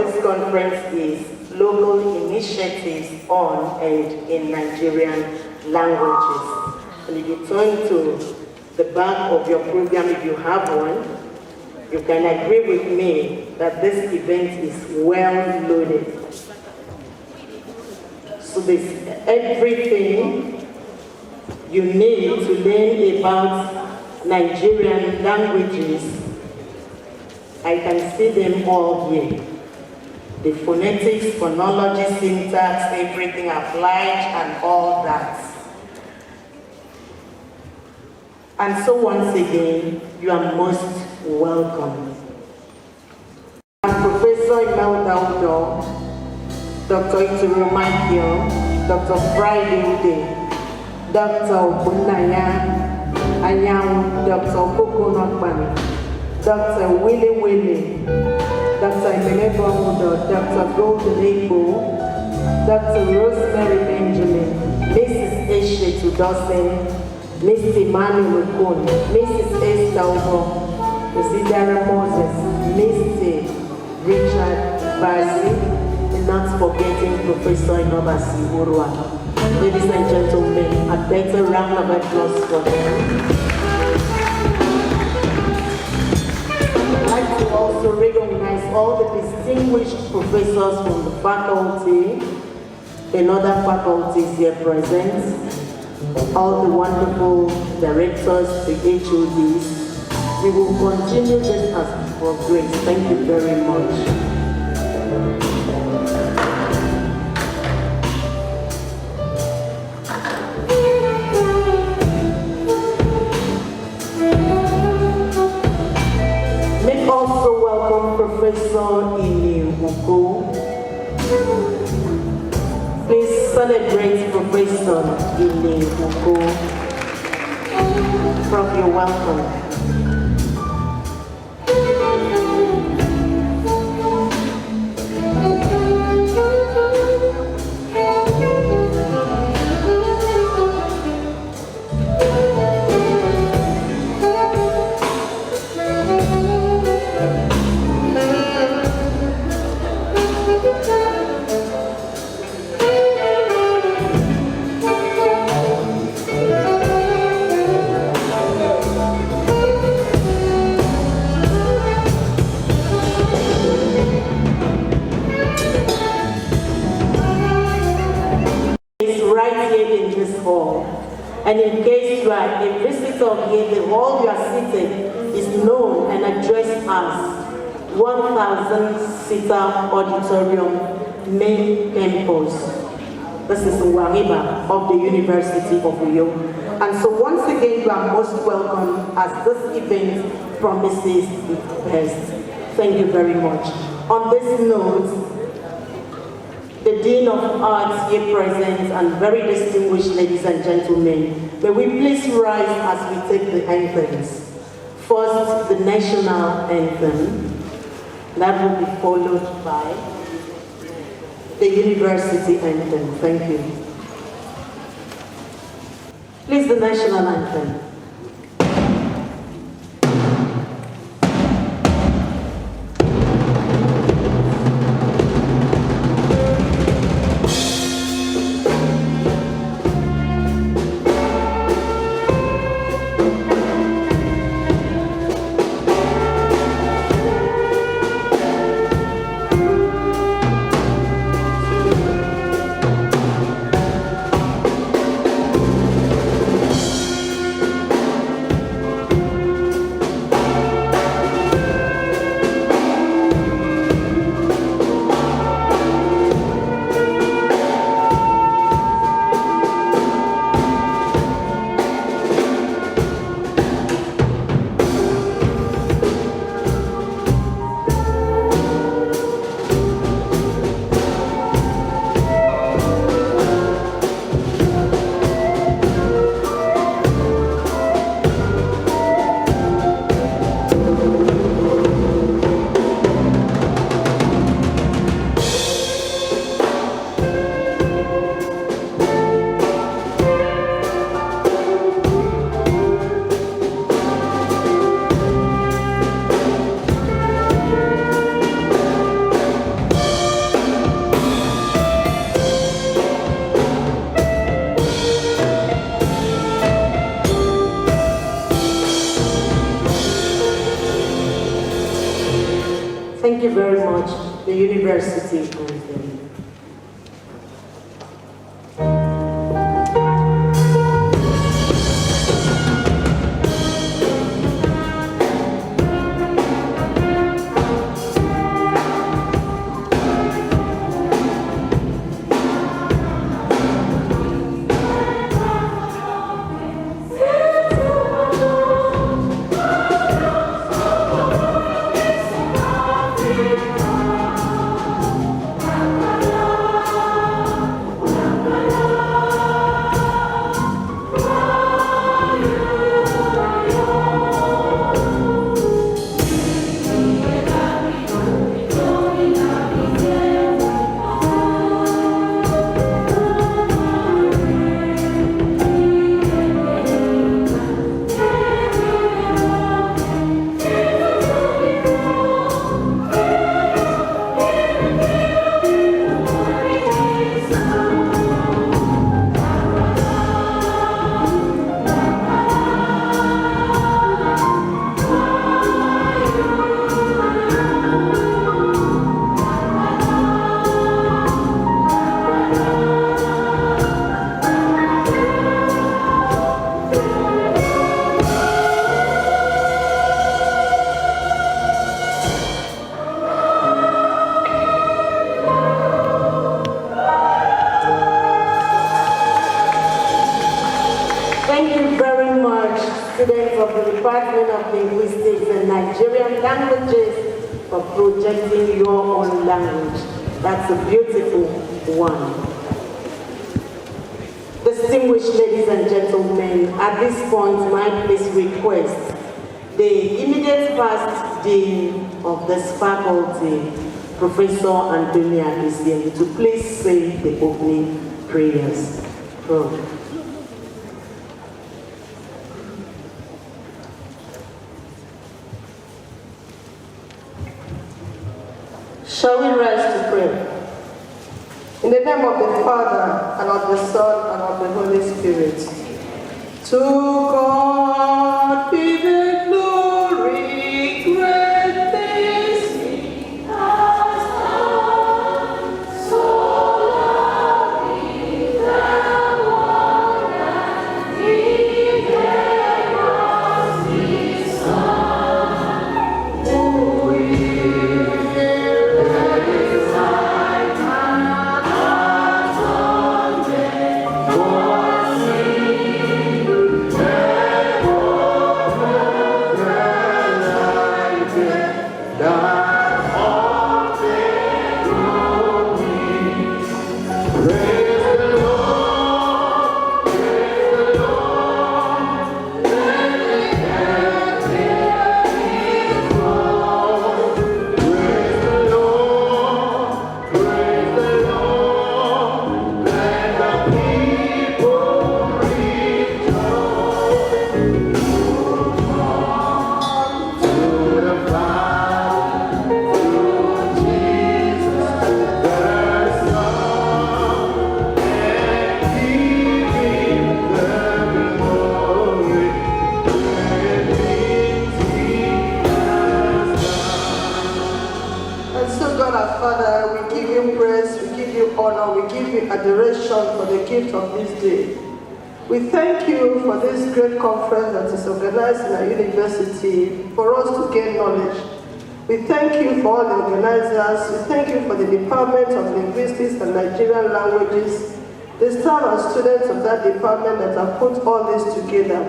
this conference is Local Initiatives on and in Nigerian Languages. And if you turn to the back of your program, if you have one, you can agree with me that this event is well loaded. So there's everything you need to learn about Nigerian languages. I can see them all here. The phonetics, phonology, syntax, everything applied and all that. And so once again, you are most welcome. I'm Professor Imelda Udo, Dr. Ituru Michael, Dr. Friday Ude, Dr. Bunaya Anyang, Dr. Koko Nokban, Dr. Willie, Dr. Imelda Udo, Dr. Golden Ego, Dr. Rosemary Benjamin, Mrs. Eshetu Dawson, Mr. Emmanuel Okon, Mrs. Esther Obo, Mrs. Dara Moses, Mr. Richard Basi, and not forgetting Professor Inobasi Urwa. Ladies and gentlemen, a better round of applause for them. I'd like to also recognize all the distinguished professors from the faculty and other faculties here present, all the wonderful directors, the HODs. We will continue this as for grace. Thank you very much. May also welcome Professor Ini Uko. Please celebrate Professor Ini Uko. Prof, you're welcome. And in case you are a visitor here, the hall you are sitting is known and addressed as 1,000-seater auditorium main campus. This is Wariba of the University of Uyo. And so once again, you are most welcome as this event promises its best. Thank you very much. On this note, the Dean of Arts here present and very distinguished ladies and gentlemen, may we please rise as we take the anthems. First, the national anthem. That will be followed by the university anthem. Thank you. Please, the national anthem. Thank you very much, the university. Students of the Department of Linguistics and Nigerian Languages for projecting your own language. That's a beautiful one. Distinguished ladies and gentlemen, at this point, may I please request the immediate past dean of this faculty, Professor Antonia Isiemi, to please say the opening prayers. Shall we rise to pray? In the name of the Father, and of the Son, and of the Holy Spirit. To God be the glory, great things He has done. So lovely the world that He gave us His Son, who adoration for the gift of this day. We thank you for this great conference that is organized in our university for us to gain knowledge. We thank you for all the organizers. We thank you for the Department of Linguistics and Nigerian Languages, the staff and students of that department that have put all this together.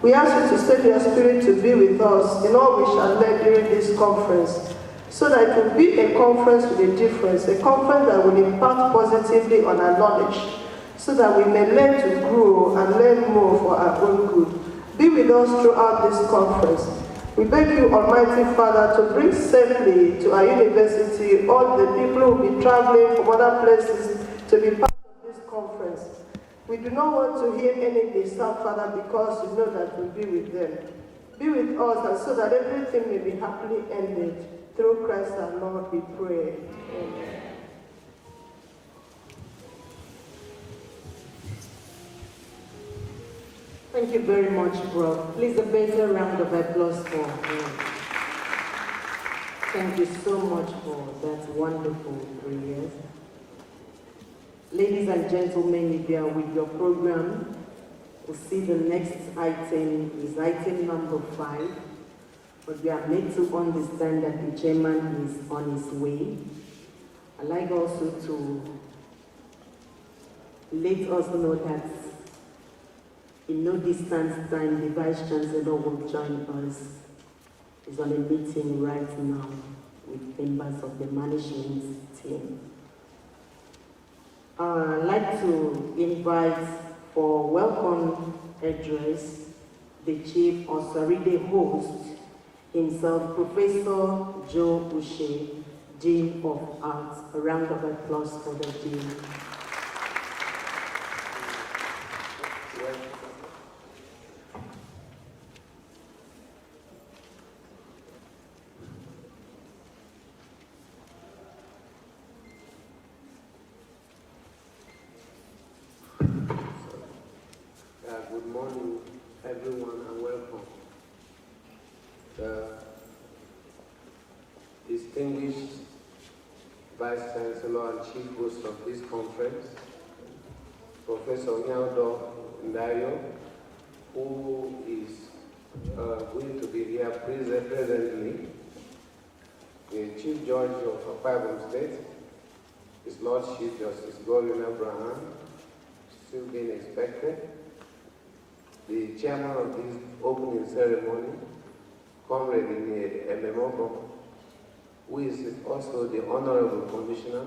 We ask you to send your spirit to be with us in all we shall learn during this conference, so that it will be a conference with a difference, a conference that will impact positively on our knowledge, so that we may learn to grow and learn more for our own good. Be with us throughout this conference. We beg you, Almighty Father, to bring safely to our university all the people who will be traveling from other places to be part of this conference. We do not want to hear any disturbance, Father, because we know that we'll be with them. Be with us, and so that everything may be happily ended. Through Christ our Lord we pray. Amen. Thank you very much, bro. Please a better round of applause for him. Thank you so much for that wonderful prayers. Ladies and gentlemen, if you are with your program, we'll see the next item is item number 5. But we are made to understand that the chairman is on his way. I'd like also to let us know that in no distant time, the Vice Chancellor will join us. He's on a meeting right now with members of the management team. I'd like to invite for welcome address the Chief Osaride host, himself, Professor Joe Uche, Dean of Arts. A round of applause for the Dean. Good morning, everyone, and welcome. The distinguished Vice Chancellor and Chief Host of this conference, Professor Nyaudo Ndayo, who is going to be here presently, the Chief Judge of Akwa Ibom State, His Lordship Justice Godwin Abraham, still being expected, the chairman of this opening ceremony, Comrade Ememoko, who is also the Honorable Commissioner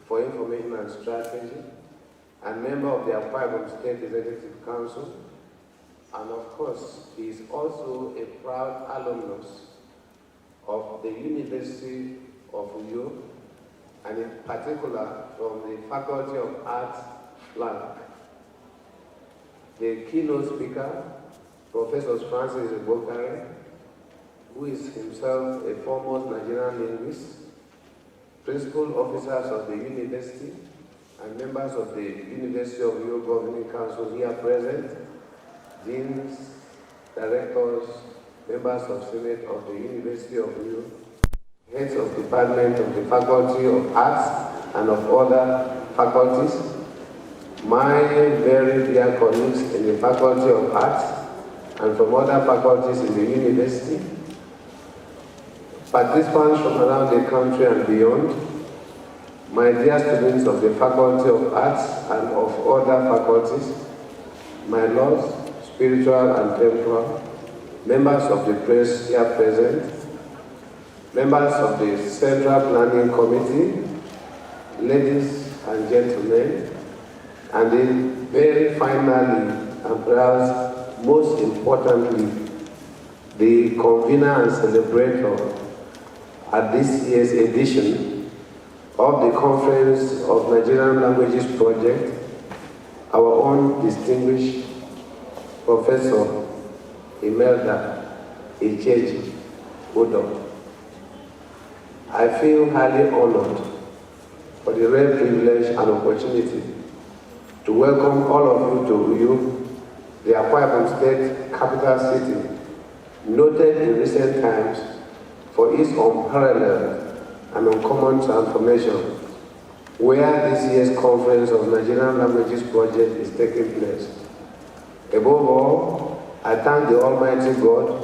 for Information and Strategy, and member of the Akwa Ibom State Executive Council, and of course, he is also a proud alumnus of the University of Uyo, and in particular from the Faculty of Arts, Lank. The keynote speaker, Professor Francis Ibokare, who is himself a foremost Nigerian linguist, principal officers of the university, and members of the University of Uyo Governing Council here present, deans, directors, members of Senate of the University of Uyo, heads of department of the Faculty of Arts and of other faculties, my very dear colleagues in the Faculty of Arts and from other faculties in the university, participants from around the country and beyond, my dear students of the Faculty of Arts and of other faculties, my lords, spiritual and temporal, members of the press here present, members of the Central Planning Committee, ladies and gentlemen, and then very finally, and perhaps most importantly, the convener and celebrator at this year's edition of the Conference of Nigerian Languages Project, our own distinguished Professor Imelda Icheji Udo. I feel highly honored for the rare privilege and opportunity to welcome all of you to Uyo, the Akwa Ibom State capital city, noted in recent times for its unparalleled and uncommon transformation, where this year's Conference of Nigerian Languages Project is taking place. Above all, I thank the Almighty God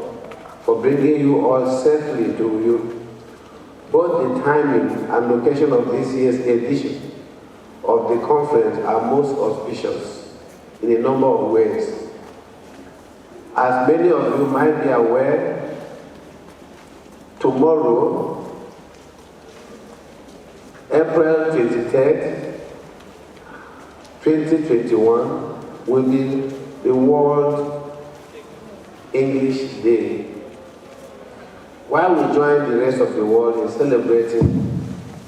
for bringing you all safely to Uyo. Both the timing and location of this year's edition of the conference are most auspicious in a number of ways. As many of you might be aware, tomorrow, April 23rd, 2021, will be the World English Day. While we join the rest of the world in celebrating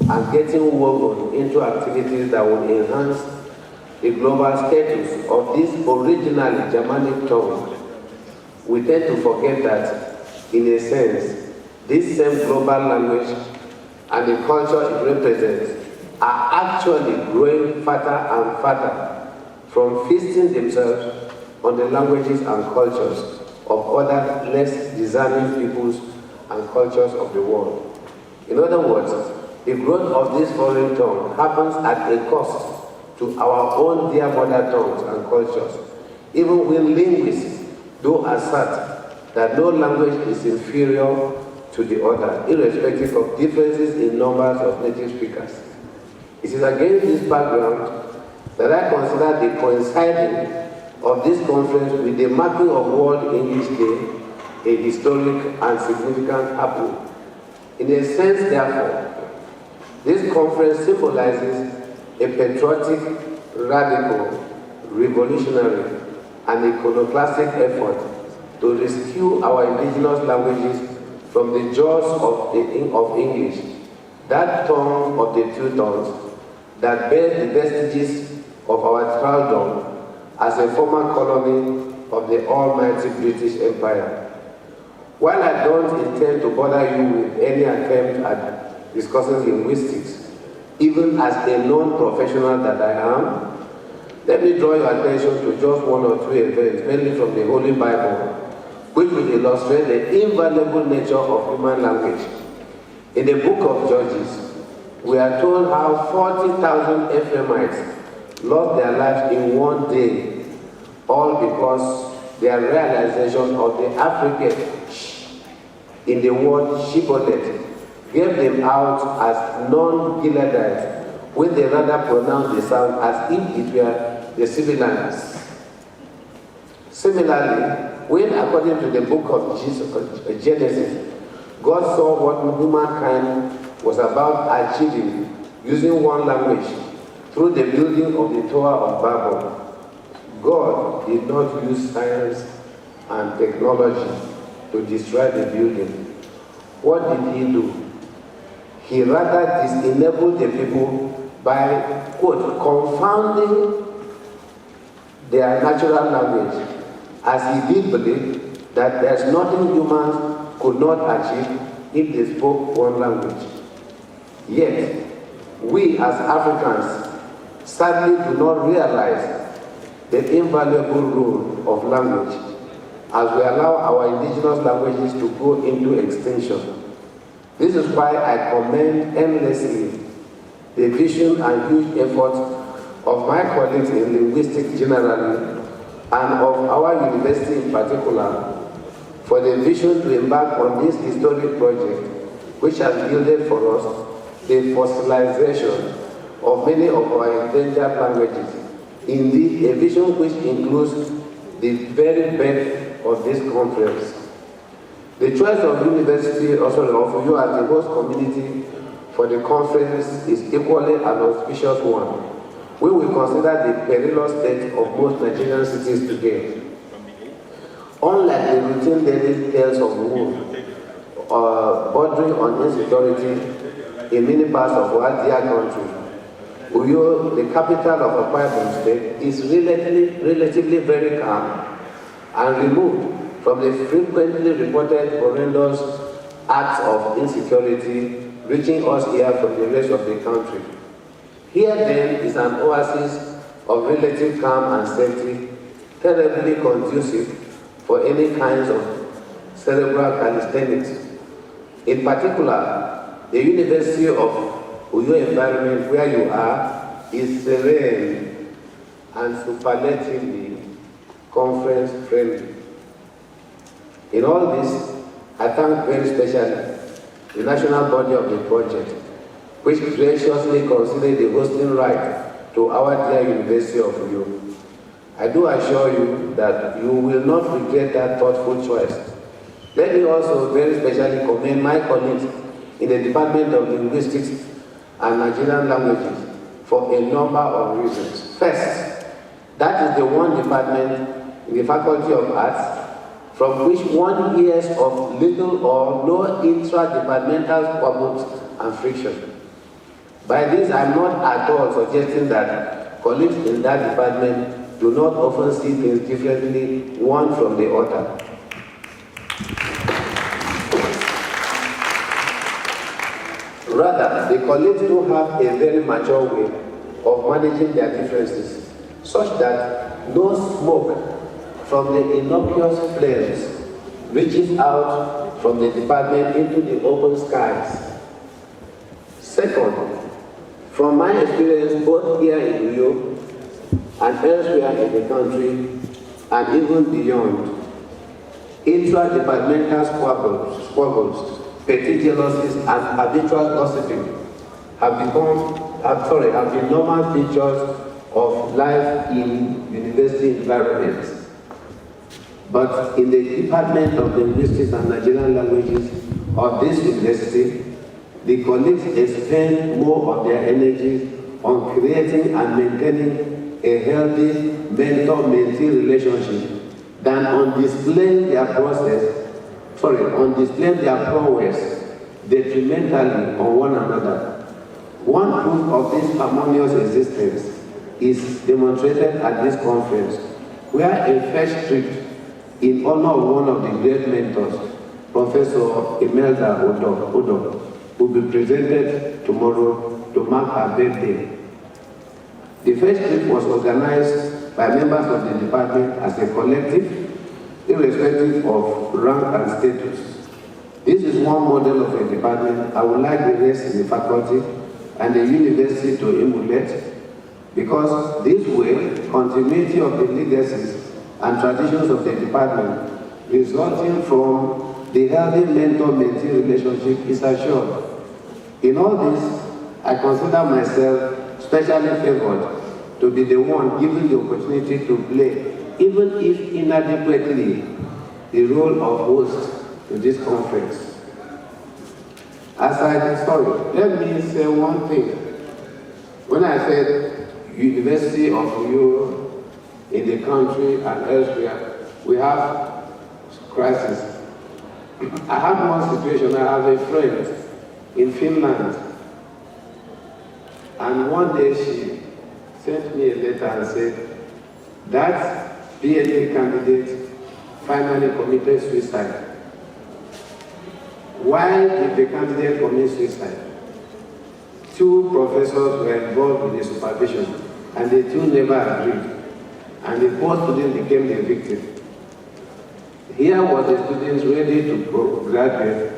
and getting woven into activities that will enhance the global status of this originally Germanic tongue, we tend to forget that, in a sense, this same global language and the culture it represents are actually growing faster and faster from feasting themselves on the languages and cultures of other less discerning peoples and cultures of the world. In other words, the growth of this foreign tongue happens at a cost to our own dear mother tongues and cultures, even when linguists do assert that no language is inferior to the other, irrespective of differences in numbers of native speakers. It is against this background that I consider the coinciding of this conference with the marking of World English Day a historic and significant happening. In a sense, therefore, this conference symbolizes a patriotic, radical, revolutionary, and iconoclastic effort to rescue our indigenous languages from the jaws of English, that tongue of the two tongues that bears the vestiges of our thraldom as a former colony of the almighty British Empire. While I don't intend to bother you with any attempt at discussing linguistics, even as a non-professional that I am, let me draw your attention to just one or two events, mainly from the Holy Bible, which will illustrate the invaluable nature of human language. In the book of Judges, we are told how 40,000 Ephraimites lost their lives in one day, all because their realization of the African in the word shibboleth gave them out as non-Gileadites, when they rather pronounced the sound as if it were the sibilants. Similarly, when according to the book of Genesis, God saw what humankind was about achieving using one language through the building of the Tower of Babel, God did not use science and technology to destroy the building. What did he do? He rather disenabled the people by, quote, confounding their natural language, as he did believe that there's nothing humans could not achieve if they spoke one language. Yet, we as Africans sadly do not realize the invaluable role of language as we allow our indigenous languages to go into extinction. This is why I commend endlessly the vision and huge efforts of my colleagues in linguistics generally and of our university in particular for the vision to embark on this historic project, which has yielded for us the fossilization of many of our endangered languages. Indeed, a vision which includes the very birth of this conference. The choice of university, also of you as the host community for the conference, is equally an auspicious one. We will consider the perilous state of most Nigerian cities today. Unlike the routine daily tales of woe, bordering on insecurity in many parts of our dear country, Uyo, the capital of Akwa Ibom State, is relatively very calm and removed from the frequently reported horrendous acts of insecurity reaching us here from the rest of the country. Here then is an oasis of relative calm and safety, terribly conducive for any kinds of cerebral calisthenics. In particular, the University of Uyo environment where you are is serene and superlatively conference friendly. In all this, I thank very specially the national body of the project, which graciously considered the hosting right to our dear University of Uyo. I do assure you that you will not regret that thoughtful choice. Let me also very specially commend my colleagues in the Department of Linguistics and Nigerian Languages for a number of reasons. First, that is the one department in the Faculty of Arts from which one hears of little or no intra-departmental squabbles and friction. By this, I'm not at all suggesting that colleagues in that department do not often see things differently one from the other. Rather, the colleagues do have a very mature way of managing their differences, such that no smoke from the innocuous flares reaches out from the department into the open skies. Second, from my experience both here in Rio and elsewhere in the country and even beyond, intra-departmental squabbles, petty jealousies, and habitual gossiping have been normal features of life in university environments. But in the Department of Linguistics and Nigerian Languages of this university, the colleagues expend more of their energies on creating and maintaining a healthy mentor-mentee relationship than on displaying their prowess detrimentally on one another. One proof of this harmonious existence is demonstrated at this conference, where a first trip in honor of one of the great mentors, Professor Imelda Odo, will be presented tomorrow to mark her birthday. The first trip was organized by members of the department as a collective, irrespective of rank and status. This is one model of a department I would like the rest in the faculty and the university to emulate, because this way, continuity of the legacies and traditions of the department resulting from the healthy mentor-mentee relationship is assured. In all this, I consider myself specially favored to be the one given the opportunity to play, even if inadequately, the role of host to this conference. Let me say one thing. When I said University of Rio in the country and elsewhere, we have crisis. I had one situation. I have a friend in Finland, and one day she sent me a letter and said that PhD candidate finally committed suicide. Why did the candidate commit suicide? Two professors were involved with the supervision, and the two never agreed, and the poor student became the victim. Here were the students ready to graduate,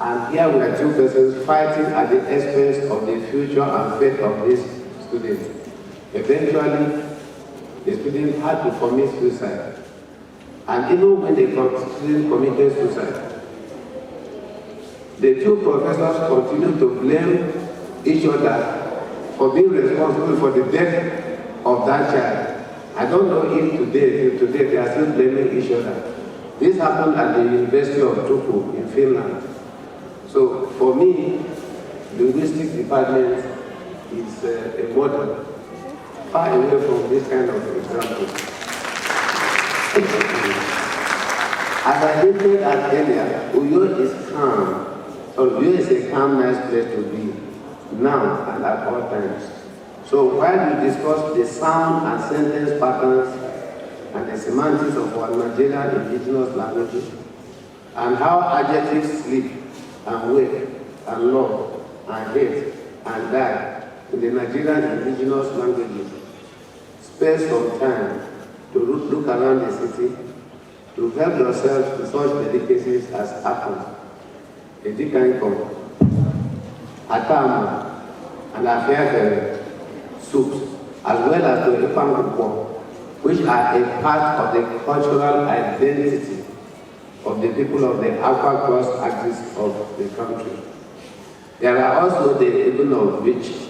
and here were two persons fighting at the expense of the future and fate of this student. Eventually, the student had to commit suicide. And even when the student committed suicide, the two professors continued to blame each other for being responsible for the death of that child. I don't know if today they are still blaming each other. This happened at the University of Turku in Finland. So for me, the linguistics department is a model, far away from this kind of example. As I hinted at earlier, Uyo is calm. Uyo is a calm, nice place to be, now and at all times. So while we discuss the sound and sentence patterns and the semantics of our Nigerian indigenous languages, and how adjectives sleep and wake and love and hate and die in the Nigerian indigenous languages, spare some time to look around the city, to help yourself to such delicacies as apples, edikanko, atama, and afeafere soups, as well as the epangupo, which are a part of the cultural identity of the people of the upper crust axis of the country. There are also the Ibn of which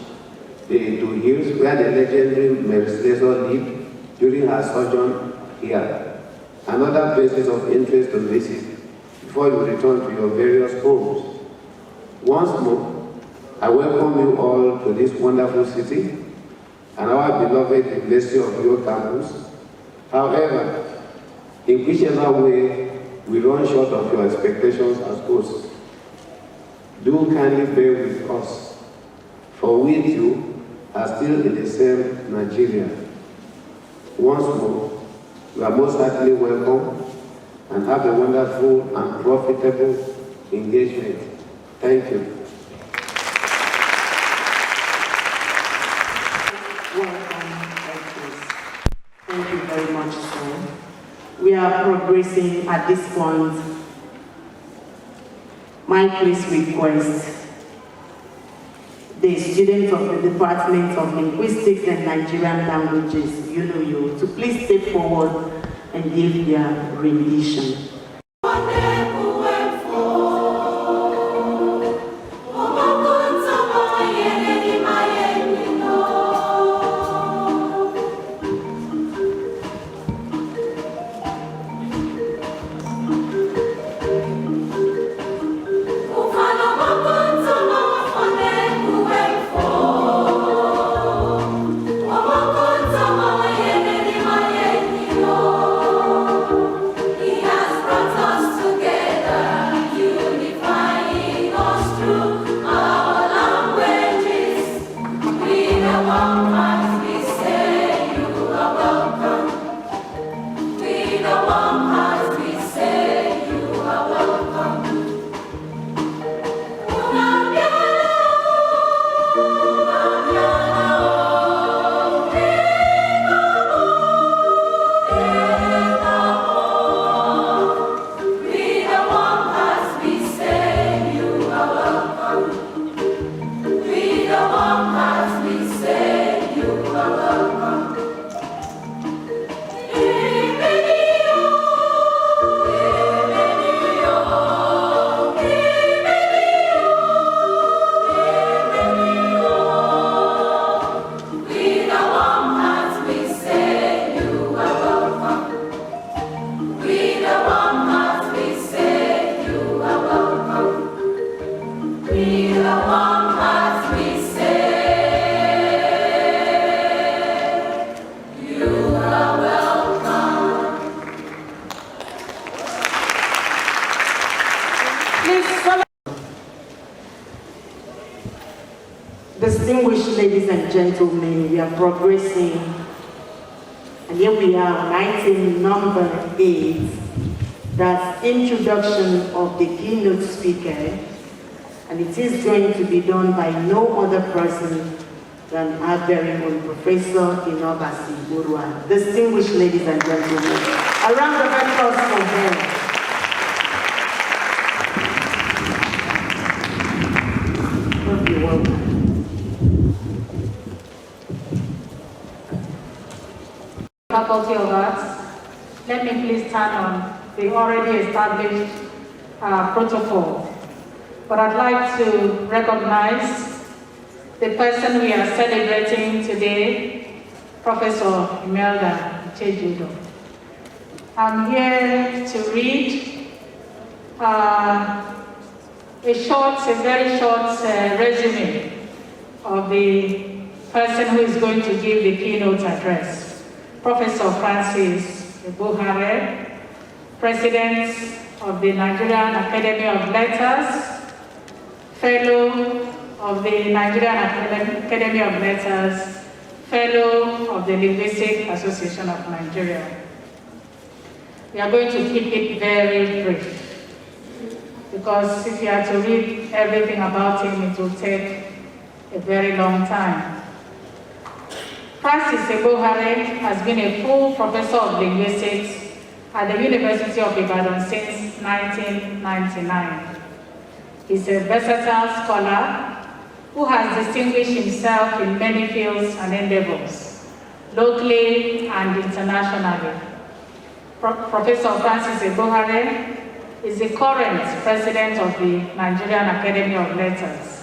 the two hills where the legendary Mary Slessor lived during her sojourn here, and other places of interest to visit before you return to your various homes. Once more, I welcome you all to this wonderful city and our beloved University of Rio campus. However, in whichever way we run short of your expectations as hosts, do kindly bear with us, for we too are still in the same Nigeria. Once more, you are most certainly welcome and have a wonderful and profitable engagement. Thank you. Thank you very much, sir. We are progressing at this point. My please request the students of the Department of Linguistics and Nigerian Languages, UNOYO, to please step forward and give their rendition. Distinguished ladies and gentlemen, we are progressing, and here we are on item number 8, that's introduction of the keynote speaker, and it is going to be done by no other person than our very own Professor Inobasi Urwa. Distinguished ladies and gentlemen, a round of applause for him. You're welcome. Faculty of Arts, let me please turn on the already established protocol. But I'd like to recognize the person we are celebrating today, Professor Imelda Ichejudo. I'm here to read a very short resume of the person who is going to give the keynote address. Professor Francis Ebohare, President of the Nigerian Academy of Letters, Fellow of the Nigerian Academy of Letters, Fellow of the Linguistic Association of Nigeria. We are going to keep it very brief, because if you are to read everything about him, it will take a very long time. Francis Ebohare has been a full professor of linguistics at the University of Ibadan since 1999. He's a versatile scholar who has distinguished himself in many fields and endeavors, locally and internationally. Professor Francis Ebohare is the current president of the Nigerian Academy of Letters,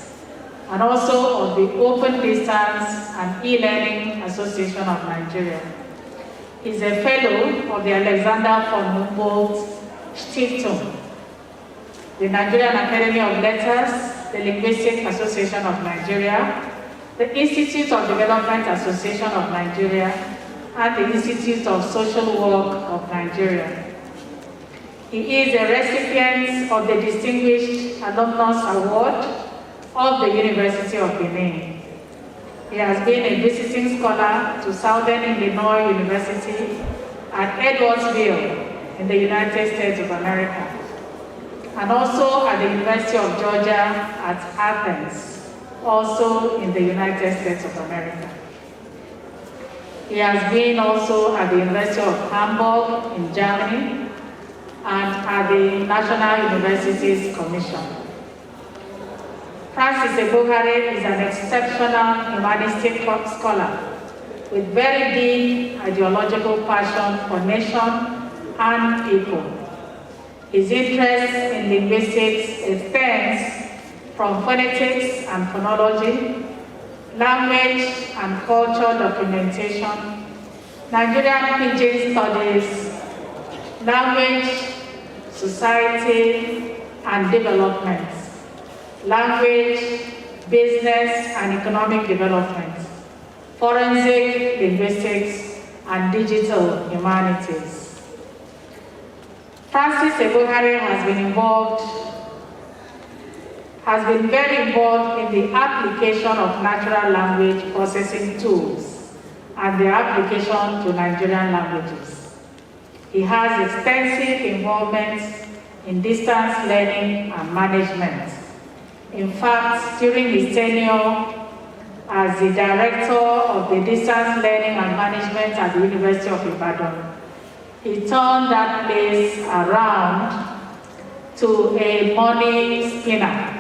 and also of the Open Distance and E-Learning Association of Nigeria. He's a fellow of the Alexander von Humboldt Stiftung, the Nigerian Academy of Letters, the Linguistic Association of Nigeria, the Institute of Development Association of Nigeria, and the Institute of Social Work of Nigeria. He is a recipient of the Distinguished Alumnus Award of the University of Benin. He has been a visiting scholar to Southern Illinois University at Edwardsville in the United States of America, and also at the University of Georgia at Athens, also in the United States of America. He has been also at the University of Hamburg in Germany and at the National Universities Commission. Francis Ebohare is an exceptional humanistic scholar with very deep ideological passion for nation and people. His interest in linguistics extends from phonetics and phonology, language and culture documentation, Nigerian pidgin studies, language, society, and development, language, business, and economic development, forensic linguistics, and digital humanities. Francis Ebohare has been very involved in the application of natural language processing tools and their application to Nigerian languages. He has extensive involvement in distance learning and management. In fact, during his tenure as the director of the distance learning and management at the University of Ibadan, he turned that place around to a money spinner.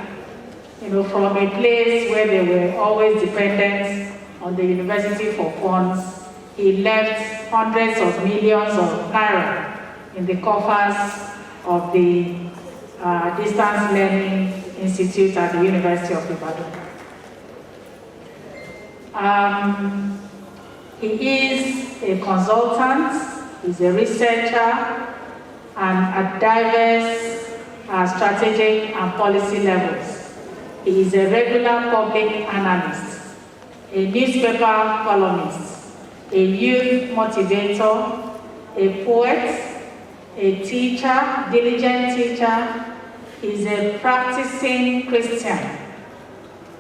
From a place where they were always dependent on the university for funds, he left hundreds of millions of naira in the coffers of the Distance Learning Institute at the University of Ibadan. He is a consultant, he's a researcher, and at diverse strategic and policy levels. He is a regular public analyst, a newspaper columnist, a youth motivator, a poet, a teacher, diligent teacher. He's a practicing Christian.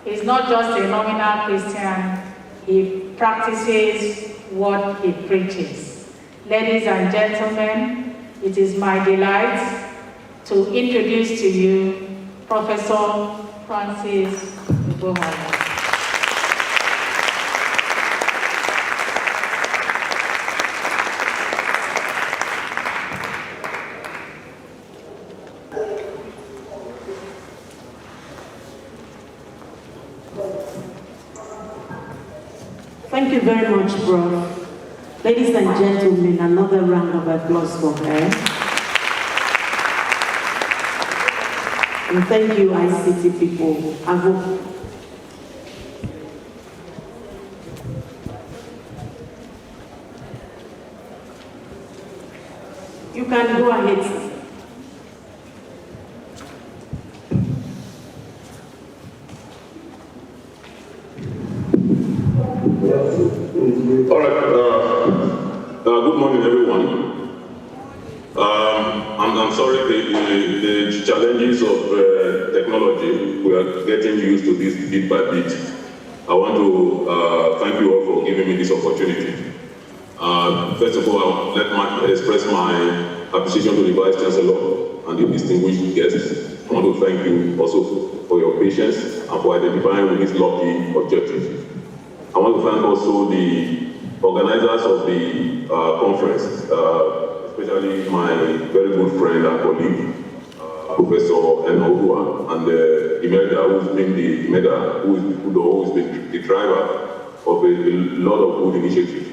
He's not just a nominal Christian, he practices what he preaches. Ladies and gentlemen, it is my delight to introduce to you Professor Francis Ebohare. Thank you very much, Prof. Ladies and gentlemen, another round of applause for her. And thank you, ICT people. I hope you can go ahead. All right. Good morning, everyone. I'm sorry the challenges of technology. We are getting used to this bit by bit. I want to thank you all for giving me this opportunity. First of all, let me express my appreciation to the Vice Chancellor and the distinguished guests. I want to thank you also for your patience and for identifying with this lofty objective. I want to thank also the organizers of the conference, especially my very good friend and colleague, Professor Enodua, and Imelda, who's always been the driver of a lot of good initiatives.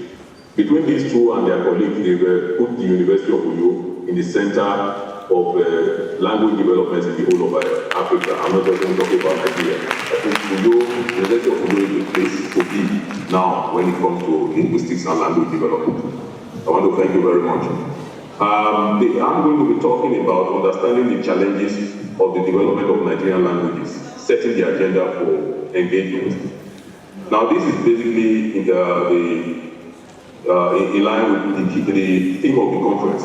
Between these two and their colleagues, they put the University of Uyo in the center of language development in the whole of Africa. I'm not just going to talk about Nigeria. I think the University of Uyo is the place to be now when it comes to linguistics and language development. I want to thank you very much. I'm going to be talking about understanding the challenges of the development of Nigerian languages, setting the agenda for engagement. Now, this is basically in line with the theme of the conference.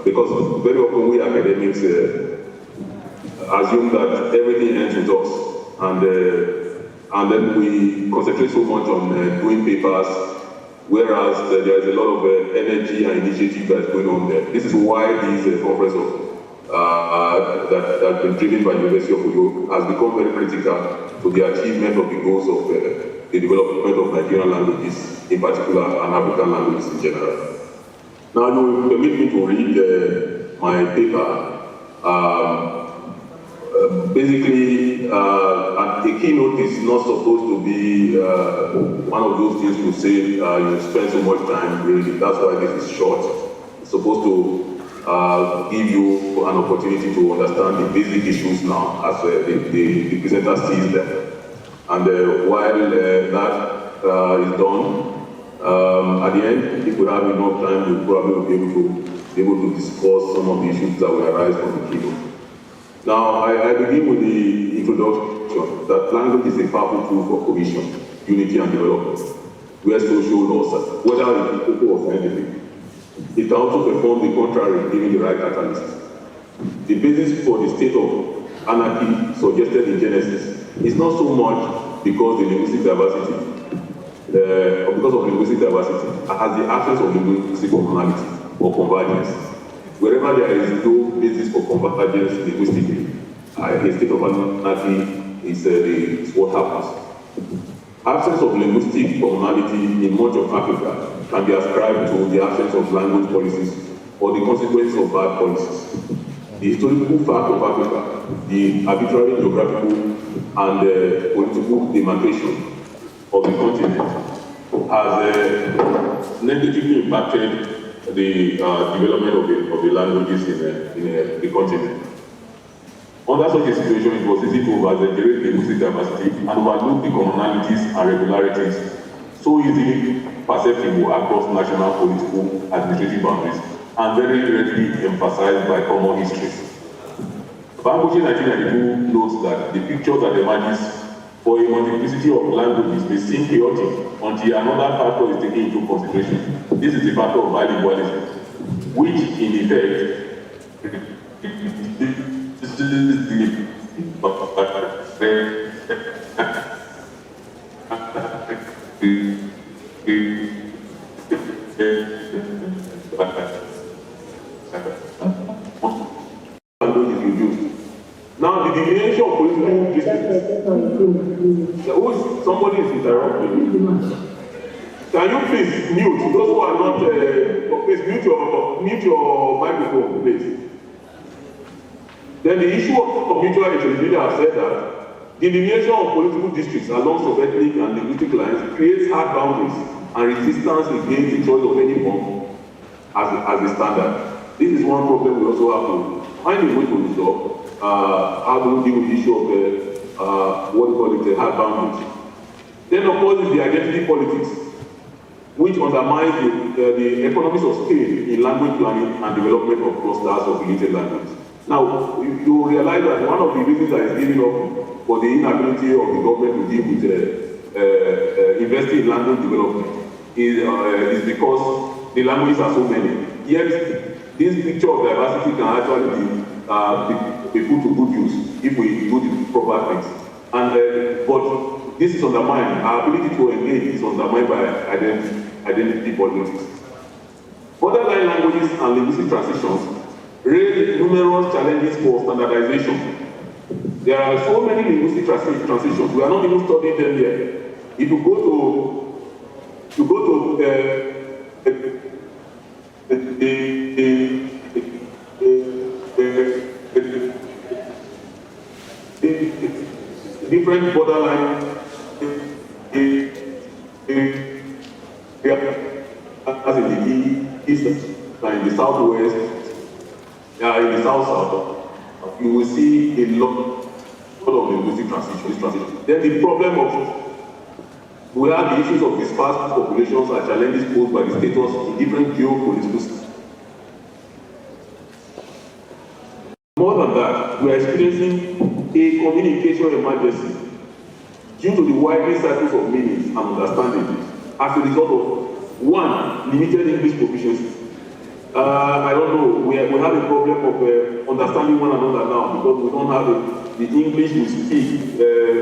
Because very often we academics assume that everything ends with us, and then we concentrate so much on doing papers, whereas there is a lot of energy and initiative that's going on there. This is why this conference that has been driven by the University of Uyo has become very critical to the achievement of the goals of the development of Nigerian languages in particular and African languages in general. Now, you will permit me to read my paper. Basically, a keynote is not supposed to be one of those things to say you spend so much time reading. That's why this is short. It's supposed to give you an opportunity to understand the basic issues now as the presenter sees them. And while that is done, at the end, if we have enough time, we'll probably be able to discuss some of the issues that will arise from the keynote. Now, I begin with the introduction that language is a powerful tool for cohesion, unity, and development, where social laws, whether it's political or scientific, it can also perform the contrary, giving the right catalyst. The basis for the state of anarchy suggested in Genesis is not so much because the linguistic diversity, or because of linguistic diversity, as the absence of linguistic commonality or convergence. Wherever there is no basis for convergence linguistically, a state of anarchy is what happens. Absence of linguistic commonality in much of Africa can be ascribed to the absence of language policies or the consequences of bad policies. The historical fact of Africa, the arbitrary geographical and political demarcation of the continent has negatively impacted the development of the languages in the continent. Under such a situation, it was easy to over-exaggerate linguistic diversity and overlook the commonalities and regularities so easily perceptible across national, political, administrative boundaries, and very rarely emphasized by common histories. Bambuchi 1992 notes that the picture that emerges for a multiplicity of languages may seem chaotic until another factor is taken into consideration. This is the factor of bilingualism, which in effect now, the delineation of political districts. Somebody is interrupting. Can you please mute those who are not? Please mute your microphone, please. Then the issue of mutual heterogeneity has said that delineation of political districts along sub-ethnic and linguistic lines creates hard boundaries and resistance against the choice of any form as the standard. This is one problem we also have to find a way to resolve. How do we deal with the issue of what we call it, the hard boundaries? Then, of course, is the identity politics, which undermines the economies of scale in language planning and development of clusters of related languages. Now, you realize that one of the reasons that is giving up for the inability of the government to deal with investing in language development is because the languages are so many. Yet, this picture of diversity can actually be put to good use if we do the proper things. And but this is undermined. Our ability to engage is undermined by identity politics. Borderline languages and linguistic transitions raise numerous challenges for standardization. There are so many linguistic transitions. We are not even studying them yet. If you go to different borderline as in the east and in the southwest, in the south, you will see a lot of linguistic transition. Then the problem of we have the issues of dispersed populations and challenges posed by the status in different geopolitical systems. More than that, we are experiencing a communication emergency due to the widening cycles of meanings and understanding as a result of one, limited English proficiency. I don't know, we have a problem of understanding one another now because we don't have the English we speak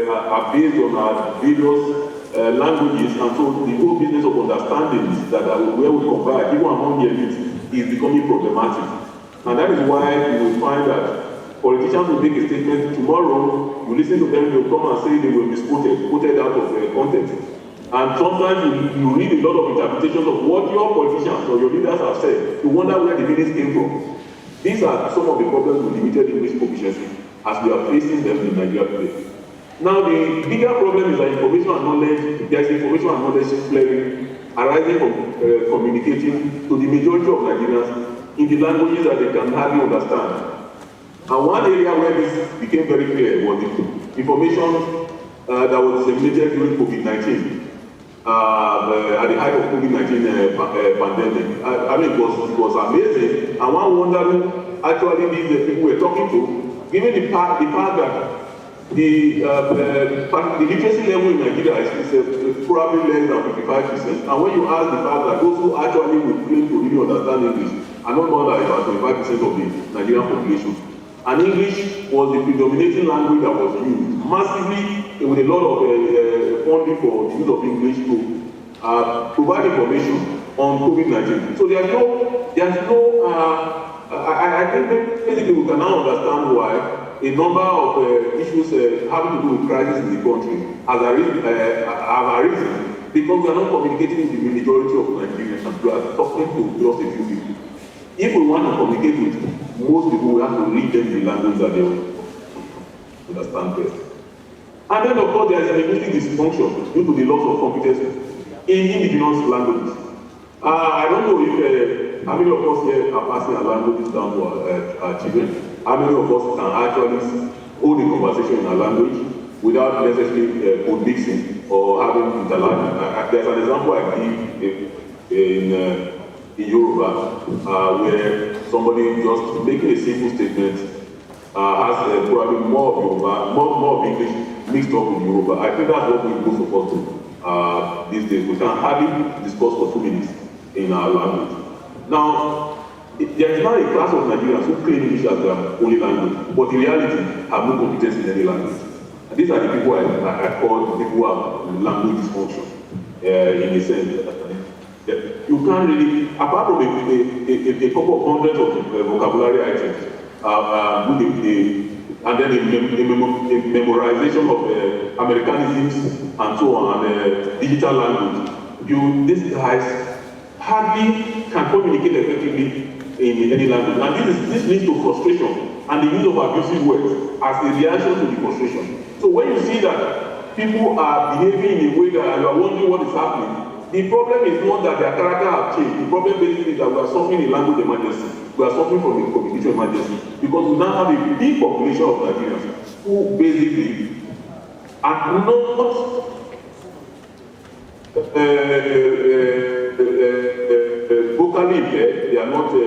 are based on our various languages, and so the whole business of understanding that where we converge, even among the elite, is becoming problematic. And that is why you will find that politicians will make a statement tomorrow, you listen to them, they'll come and say they will be quoted out of context. And sometimes you read a lot of interpretations of what your politicians or your leaders have said. You wonder where the meanings came from. These are some of the problems with limited English proficiency as we are facing them in Nigeria today. Now, the bigger problem is that information and knowledge, there is information and knowledge flaring arising from communicating to the majority of Nigerians in the languages that they can hardly understand. And one area where this became very clear was the information that was disseminated during COVID-19. At the height of COVID-19 pandemic. I mean, it was amazing, and one wondered who actually these people were talking to, given the fact that the literacy level in Nigeria is probably less than 55%, and when you ask the fact that those who actually would claim to really understand English are not more than about 25% of the Nigerian population. And English was the predominating language that was used massively, with a lot of funding for the use of English to provide information on COVID-19. So I think basically we can now understand why a number of issues having to do with crisis in the country have arisen because we are not communicating with the majority of Nigerians and we are talking to just a few people. If we want to communicate with most people, we have to read them the language that they understand best. And then, of course, there is a linguistic dysfunction due to the loss of competence in indigenous languages. I don't know if how many of us here are passing our languages down to our children. How many of us can actually hold a conversation in our language without necessarily code mixing or having interlining? There's an example I give in Yoruba where somebody just making a simple statement has probably more of Yoruba, more of English mixed up with Yoruba. I think that's what we most of us do these days. We can hardly discuss for 2 minutes in our language. Now, there is now a class of Nigerians who claim English as their only language, but in reality have no competence in any language. And these are the people I call the people who have language dysfunction in a sense. You can't really, apart from a couple of hundreds of vocabulary items, and then a memorization of Americanisms and so on, and digital language, these guys hardly can communicate effectively in any language. And this leads to frustration and the use of abusive words as a reaction to the frustration. So when you see that people are behaving in a way that you are wondering what is happening, the problem is not that their character have changed. The problem basically is that we are suffering a language emergency. We are suffering from a communication emergency because we now have a big population of Nigerians who basically are not vocally impaired. They are not deaf.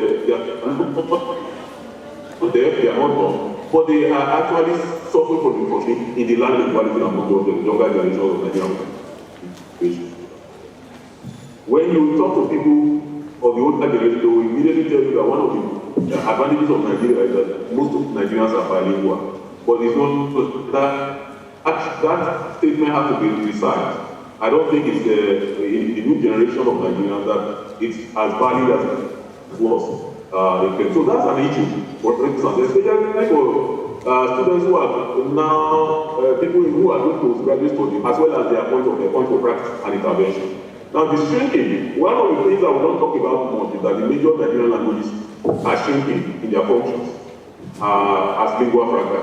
They are not dumb, but they are actually suffering from the frustration in the language quality among the younger generation of Nigerian population. When you talk to people of the older generation, they will immediately tell you that one of the advantages of Nigeria is that most of Nigerians are bilingual. But it's not that statement has to be revised. I don't think it's in the new generation of Nigerians that it's as valid as it was. So that's an issue for instance, especially for students who are now people who are doing postgraduate study as well as their point of practice and intervention. Now, the shrinking, one of the things that we don't talk about much is that the major Nigerian languages are shrinking in their functions as lingua franca.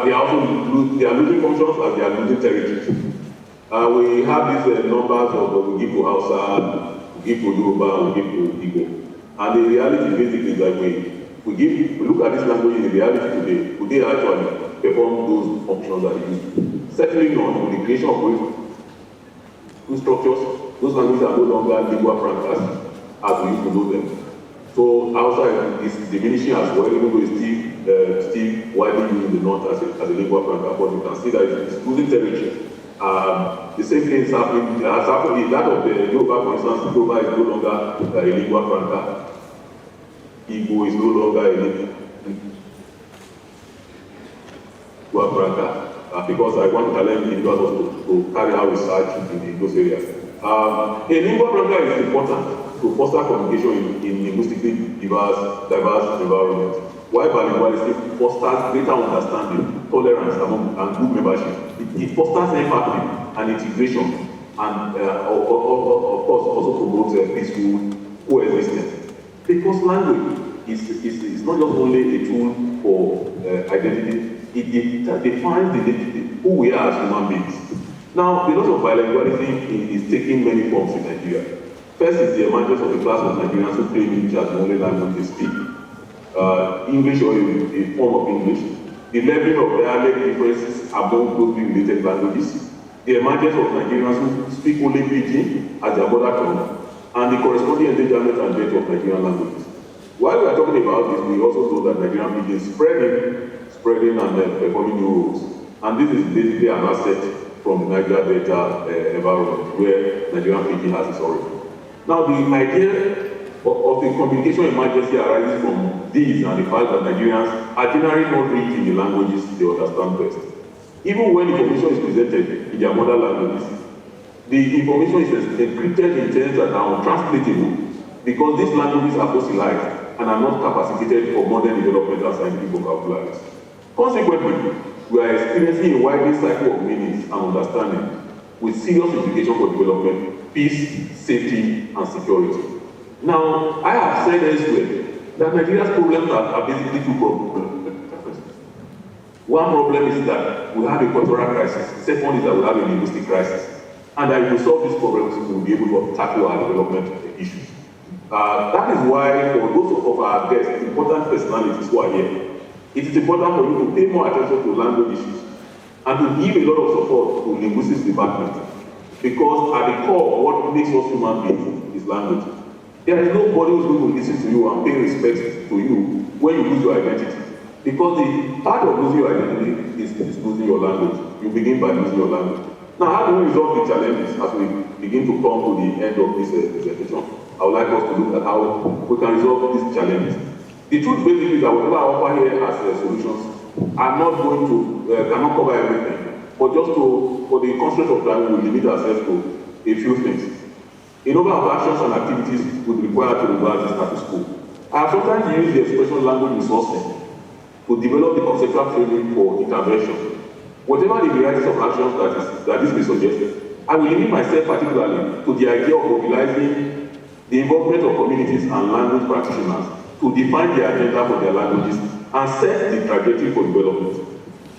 They are losing functions as they are losing territories. We have these numbers of we give to Hausa, we give to Yoruba, we give to Igbo. And the reality basically is that we look at this language in the reality today, could they actually perform those functions that they use? Certainly not. With the creation of those structures, those languages are no longer lingua francas as we used to know them. So Hausa is diminishing as well, even though it's still widely used in the north as a lingua franca, but you can see that it's losing territory. The same thing has happened in that of the Yoruba, for instance. Yoruba is no longer a lingua franca. Igbo is no longer a lingua franca. Because I want to challenge individuals to carry out research in those areas. A lingua franca is important to foster communication in linguistically diverse environments. While bilingualism fosters greater understanding, tolerance, and group membership, it fosters empathy and integration, and of course also promotes peaceful coexistence. Because language is not just only a tool for identity it defines who we are as human beings. Now, the loss of bilingualism is taking many forms in Nigeria. First is the emergence of a class of Nigerians who claim English as the only language they speak. English or a form of English. The leveling of dialect differences among closely related languages. The emergence of Nigerians who speak only Pidgin as their mother tongue, and the corresponding endangerment and death of Nigerian languages. While we are talking about this, we also know that Nigerian Pidgin is spreading and performing new roles. And this is basically an asset from the Niger Delta environment where Nigerian Pidgin has its origin. Now, the idea of the communication emergency arises from these and the fact that Nigerians are generally not rich in the languages they understand best. Even when information is presented in their mother languages, the information is encrypted in terms that are untranslatable because these languages are fossilized and are not capacitated for modern development and scientific vocabularies. Consequently, we are experiencing a widening cycle of meanings and understanding with serious implications for development, peace, safety, and security. Now, I have said elsewhere that Nigeria's problems are basically two problems. One problem is that we have a cultural crisis. The second is that we have a linguistic crisis. And that if we solve these problems, we will be able to tackle our development issues. That is why, for those of our guests, important personalities who are here, it is important for you to pay more attention to language issues and to give a lot of support to linguistics department. Because at the core of what makes us human beings is language. There is nobody who is going to listen to you and pay respect to you when you lose your identity. Because the part of losing your identity is losing your language. You begin by losing your language. Now, how do we resolve the challenges as we begin to come to the end of this presentation? I would like us to look at how we can resolve these challenges. The truth basically is that whatever I offer here as solutions are not going to, cannot cover everything. But just for the constraint of time, we will limit ourselves to a few things. A number of actions and activities would require to reverse the status quo. I have sometimes used the expression language resourcing to develop the conceptual framework for intervention. Whatever the varieties of actions that this may suggest, I will limit myself particularly to the idea of mobilizing the involvement of communities and language practitioners to define the agenda for their languages and set the trajectory for development.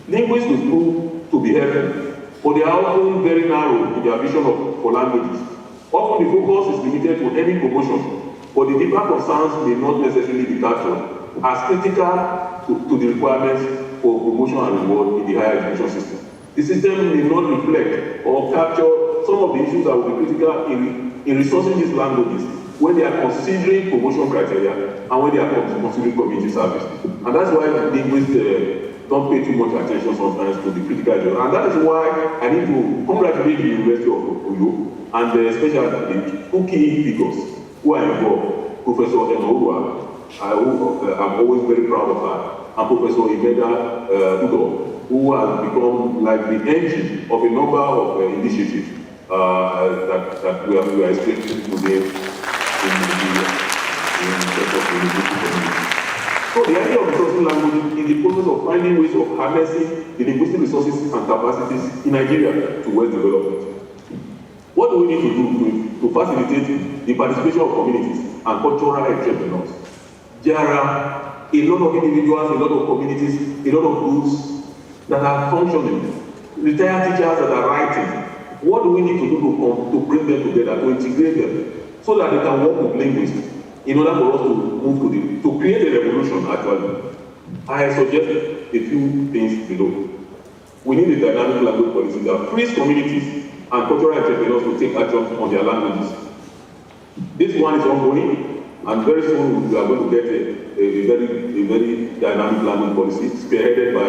Linguists will prove to be helpful, but they are often very narrow in their vision for languages. Often the focus is limited to any promotion, but the deeper concerns may not necessarily be captured as critical to the requirements for promotion and reward in the higher education system. The system may not reflect or capture some of the issues that will be critical in resourcing these languages when they are considering promotion criteria and when they are considering community service. And that's why linguists don't pay too much attention sometimes to the critical area. And that is why I need to congratulate the University of Oyo and especially the two key figures who are involved, Professor Enourua, I'm always very proud of her, and Professor Imeda Udo, who has become like the engine of a number of initiatives that we are experiencing today in Nigeria in terms of the linguistic community. So the idea of resourcing language is the process of finding ways of harnessing the linguistic resources and capacities in Nigeria towards development. What do we need to do to facilitate the participation of communities and cultural entrepreneurs? There are a lot of individuals, a lot of communities, a lot of groups that are functioning, retired teachers that are writing. What do we need to do to bring them together, to integrate them, so that they can work with linguists in order for us to move to create a revolution, actually? I suggest a few things below. We need a dynamic language policy that frees communities and cultural entrepreneurs to take action on their languages. This one is ongoing, and very soon we are going to get a very dynamic language policy spearheaded by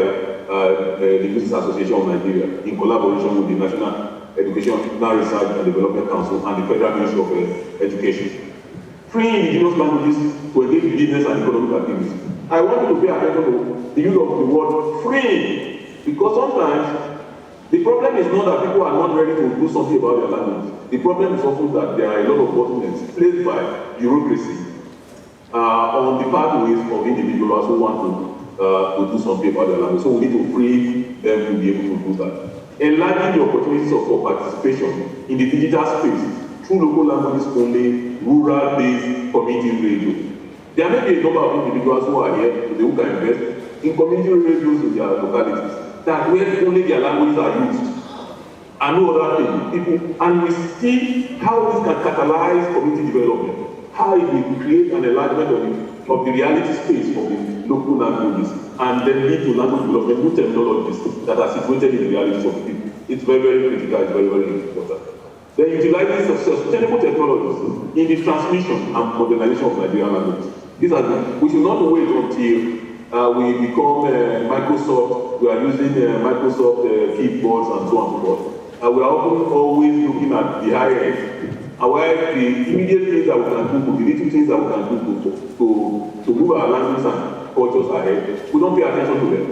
the Linguistics Association of Nigeria in collaboration with the National Educational Research and Development Council and the Federal Ministry of Education. Freeing indigenous languages to engage in business and economic activities. I want you to pay attention to the use of the word freeing, because sometimes the problem is not that people are not ready to do something about their language. The problem is also that there are a lot of bottlenecks placed by bureaucracy on the pathways of individuals who want to do something about their language. So we need to free them to be able to do that. Enlarging the opportunities for participation in the digital space through local languages only, rural-based community radio. There may be a number of individuals who are here today who can invest in community radios in their localities, that where only their languages are used, and no other thing. People, and we see how this can catalyze community development, how it will create an enlargement of the reality space of the local languages, and then lead to language development, new technologies that are situated in the realities of the people. It's very, very critical, it's very, very important. Then utilizing sustainable technologies in the transmission and modernization of Nigerian language. We should not wait until we become Microsoft, we are using Microsoft keyboards and so on and so forth. We are always looking at the high end. And where the immediate things that we can do, the little things that we can do to move our languages and cultures ahead, we don't pay attention to them.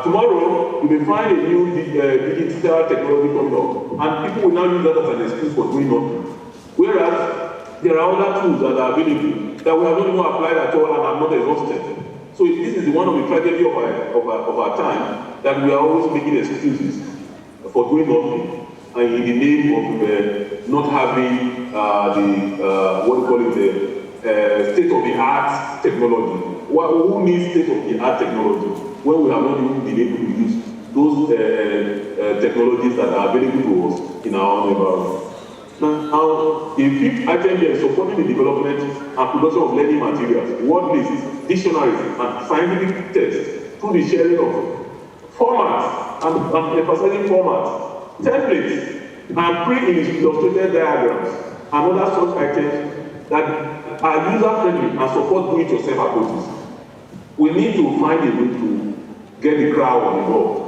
Tomorrow, you may find a new digital technology coming up, and people will now use that as an excuse for doing nothing. Whereas, there are other tools that are available that we have not even applied at all and are not exhausted. So this is one of the tragedy of our time, that we are always making excuses for doing nothing, and in the name of not having the state-of-the-art technology. Who needs state-of-the-art technology when we have not even been able to use those technologies that are available to us in our own environment? Now, the fifth item here is supporting the development and production of learning materials, word lists, dictionaries, and scientific texts through the sharing of formats and emphasizing formats, templates, and pre-illustrated diagrams, and other such items that are user-friendly and support do-it-yourself approaches. We need to find a way to get the crowd involved.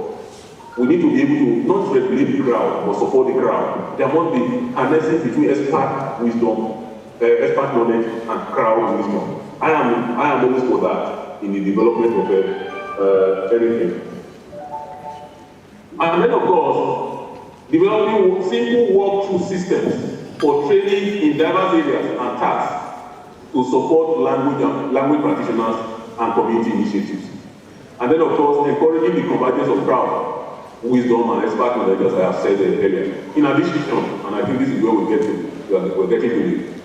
We need to be able to not regulate the crowd, but support the crowd. There must be harnessing between expert wisdom, expert knowledge, and crowd wisdom. I am always for that in the development of anything. And then, of course, developing simple walkthrough systems for training in diverse areas and tasks to support language practitioners and community initiatives. And then, of course, encouraging the convergence of crowd, wisdom, and expert knowledge, as I have said earlier. In addition, and I think this is where we're getting to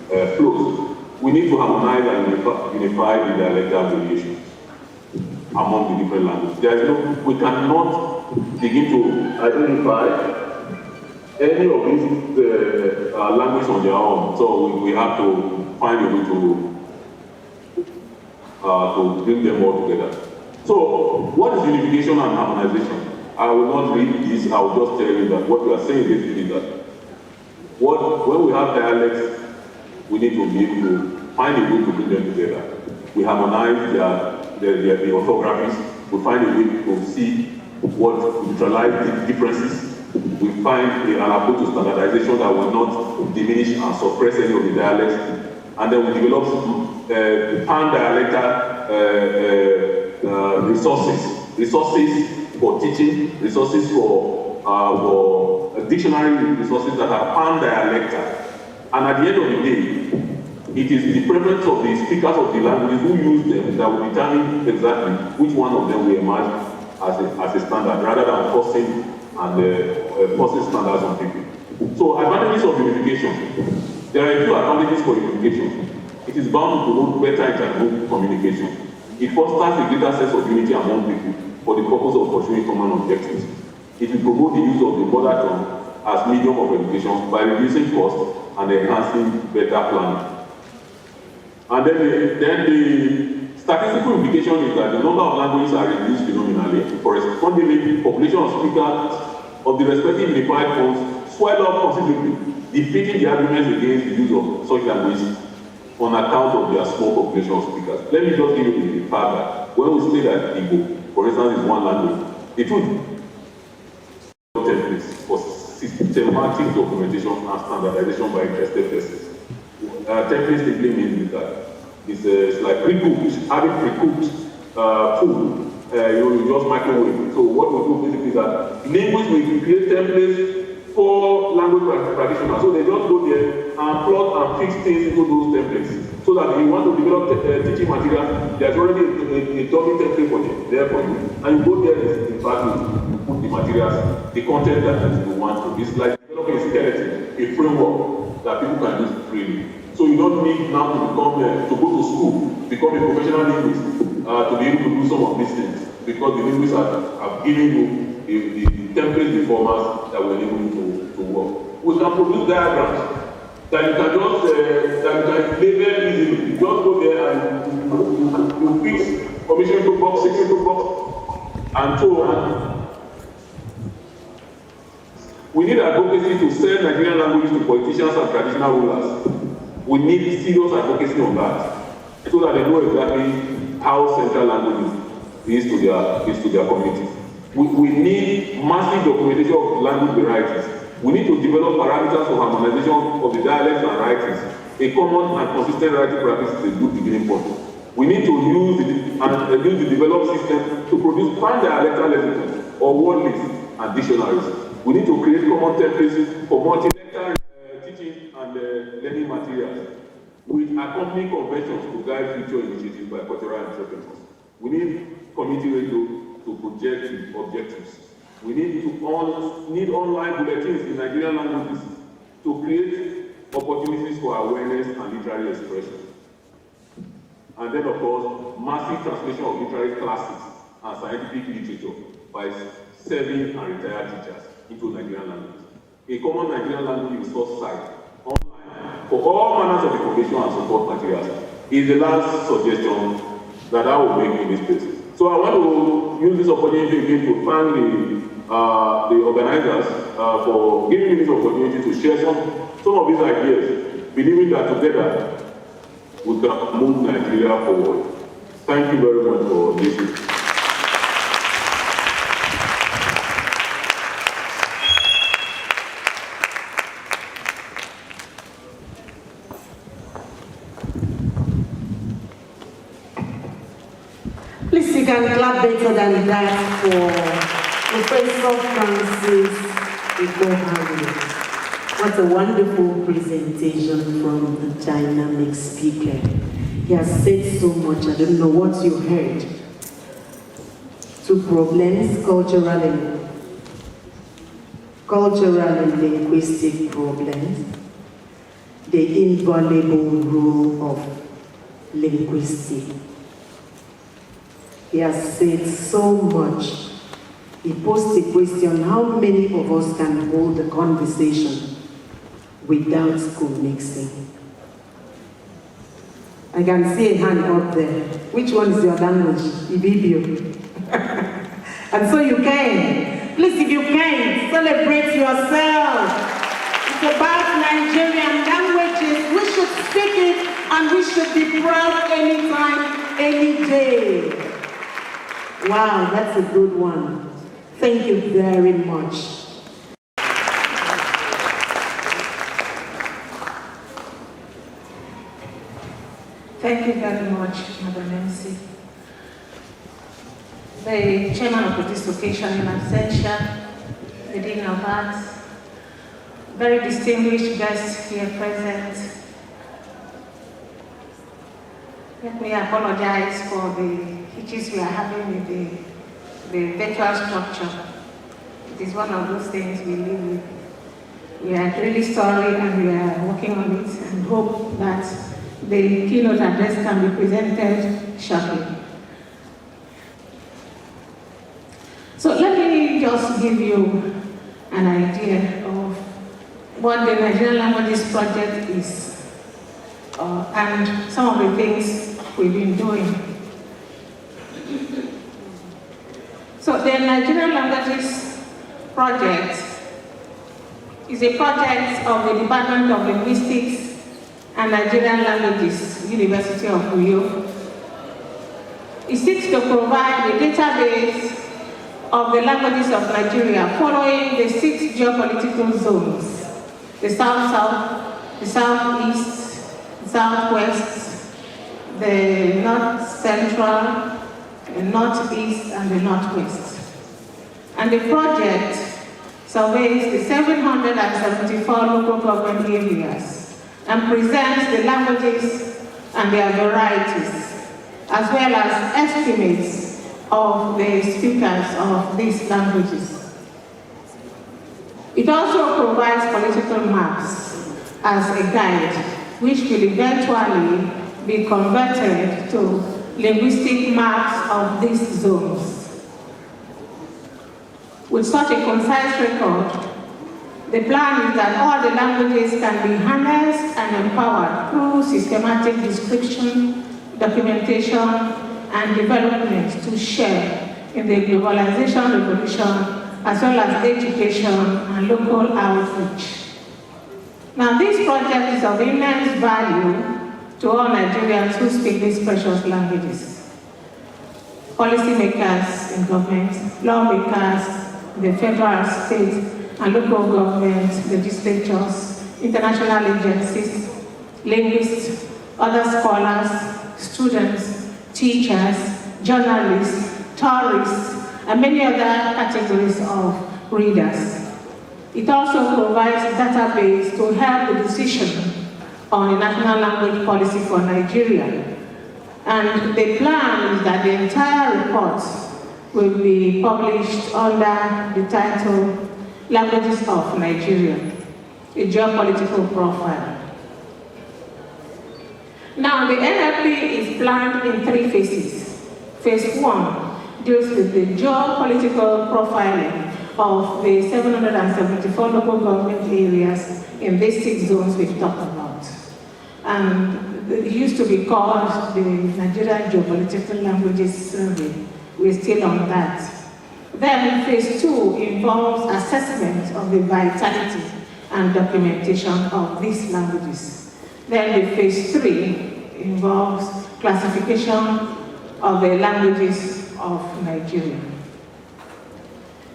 the flows, we need to harmonize and unify the dialectal variations among the different languages. We cannot begin to identify any of these languages on their own. So we have to find a way to bring them all together. So, what is unification and harmonization? I will not read this, I will just tell you that what we are saying basically is that when we have dialects, we need to be able to find a way to bring them together. We harmonize the orthographies, we find a way to see what neutralize the differences. We find an approach to standardization that will not diminish and suppress any of the dialects. And then we develop pan-dialectal resources for teaching, resources for dictionary resources that are pan-dialectal. And at the end of the day, it is the preference of the speakers of the languages who use them that will determine exactly which one of them will emerge as a standard, rather than forcing standards on people. So, advantages of unification. There are a few advantages for unification. It is bound to promote better intergroup communication. It fosters a greater sense of unity among people for the purpose of pursuing common objectives. It will promote the use of the mother tongue as medium of education by reducing costs and enhancing better planning. And then the statistical implication is that the number of languages are reduced phenomenally. Correspondingly, population of speakers of the respective unified forms swell up considerably, defeating the arguments against the use of such languages on account of their small population of speakers. Let me just give you the fact that when we say that Igbo, for instance, is one language, the truth templates for systematic documentation and standardization by interested persons. Templates simply means that it's like pre-cooked, having pre-cooked food. You just microwave. So what we do basically is that linguists will create templates for language practitioners. So they just go there and plug and fix things into those templates. So that if you want to develop teaching material, there's already a dummy template for you, there for you. And you go there, in fact, you put the materials, the content that you want to. It's like developing a skeleton, a framework that people can use freely. So you don't need now to become to go to school, become a professional linguist, to be able to do some of these things because the linguists have given you the template reformers that will enable you to work. We can produce diagrams that you can just label easily. You just go there and you fix commission to box, section to box, and so on. We need advocacy to sell Nigerian languages to politicians and traditional rulers. We need serious advocacy on that, so that they know exactly how central language is to their communities. We need massive documentation of language varieties. We need to develop parameters for harmonization of the dialects and writings. A common and consistent writing practice is a good beginning point. We need to use the developed system to produce pan-dialectal lexicons or word lists and dictionaries. We need to create common templates for multilingual teaching and learning materials with accompanying conventions to guide future initiatives by cultural entrepreneurs. We need community radio to project the objectives. We need online bulletins in Nigerian languages to create opportunities for awareness and literary expression. And then, of course, massive translation of literary classics and scientific literature by serving and retired teachers into Nigerian language. A common Nigerian language resource site online for all manners of information and support materials is the last suggestion that I will make in this place. So I want to use this opportunity again to thank the organizers for giving me this opportunity to share some of these ideas, believing that together we can move Nigeria forward. Thank you very much for listening. Please, you can clap better than that for Professor Francis Ikohari. What a wonderful presentation from the dynamic speaker. He has said so much, I don't know what you heard. Two problems, cultural and linguistic problems, the invaluable role of linguistics. He has said so much. He posed the question, how many of us can hold a conversation without school mixing? I can see a hand up there. Which one is your language? Ibibio. And so you can. Please, if you can, celebrate yourself. It's about Nigerian languages. We should speak it and we should be proud anytime, any day. Wow, that's a good one. Thank you very much. Thank you very much, Madam MC. The chairman of this occasion in absentia, the Dean of Arts, very distinguished guests here present. Let me apologize for the hitches we are having with the virtual structure. It is one of those things we live with. We are really sorry and we are working on it and hope that the keynote address can be presented shortly. So let me just give you an idea of what the Nigerian Languages Project is and some of the things we've been doing. So the Nigerian Languages Project is a project of the Department of Linguistics and Nigerian Languages, University of Uyo. It seeks to provide a database of the languages of Nigeria following the 6 geopolitical zones: the South-South, the Southeast, the Southwest, the North-Central, the Northeast, and the Northwest. And the project surveys the 774 local government areas and presents the languages and their varieties, as well as estimates of the speakers of these languages. It also provides political maps as a guide, which will eventually be converted to linguistic maps of these zones. With such a concise record, the plan is that all the languages can be harnessed and empowered through systematic description, documentation, and development to share in the globalization revolution, as well as education and local outreach. Now, this project is of immense value to all Nigerians who speak these precious languages. Policymakers in government, lawmakers, the federal, state, and local governments, legislatures, international agencies, linguists, other scholars, students, teachers, journalists, tourists, and many other categories of readers. It also provides a database to help the decision on a national language policy for Nigeria. And the plan is that the entire report will be published under the title Languages of Nigeria, a geopolitical profile. Now, the NLP is planned in 3 phases. Phase 1 deals with the geopolitical profiling of the 774 local government areas in these 6 zones we've talked about. And it used to be called the Nigerian Geopolitical Languages Survey. We're still on that. Then phase 2 involves assessment of the vitality and documentation of these languages. Then the phase 3 involves classification of the languages of Nigeria.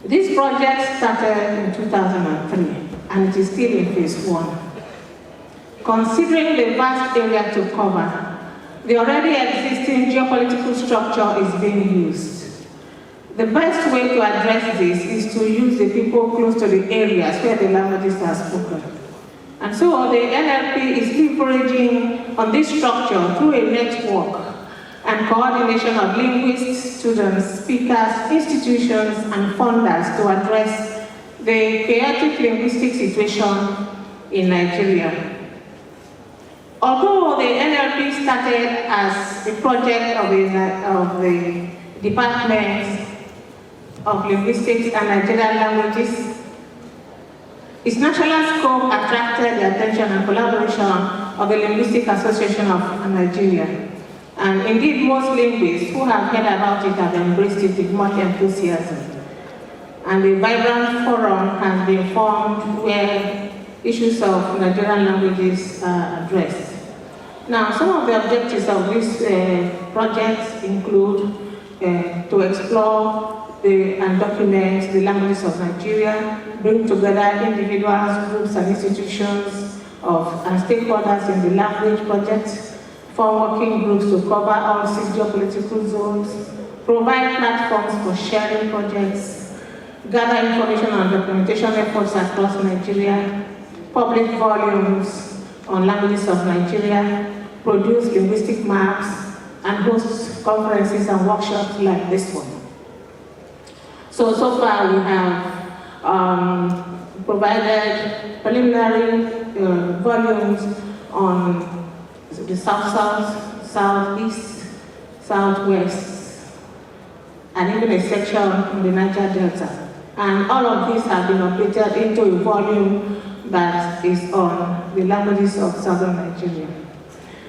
This project started in 2003 and it is still in phase 1. Considering the vast area to cover, the already existing geopolitical structure is being used. The best way to address this is to use the people close to the areas where the languages are spoken. And so the NLP is leveraging on this structure through a network and coordination of linguists, students, speakers, institutions, and funders to address the chaotic linguistic situation in Nigeria. Although the NLP started as a project of the Department of Linguistics and Nigerian Languages, its national scope attracted the attention and collaboration of the Linguistic Association of Nigeria. And indeed, most linguists who have heard about it have embraced it with much enthusiasm. And a vibrant forum has been formed where issues of Nigerian languages are addressed. Now, some of the objectives of this project include to explore and document the languages of Nigeria, bring together individuals, groups, and institutions and stakeholders in the language project, form working groups to cover all 6 geopolitical zones, provide platforms for sharing projects, gather information and documentation efforts across Nigeria, publish volumes on languages of Nigeria, produce linguistic maps, and host conferences and workshops like this one. So far we have provided preliminary volumes on the South-South, Southeast, Southwest, and even a section in the Niger Delta. And all of these have been updated into a volume that is on the languages of southern Nigeria.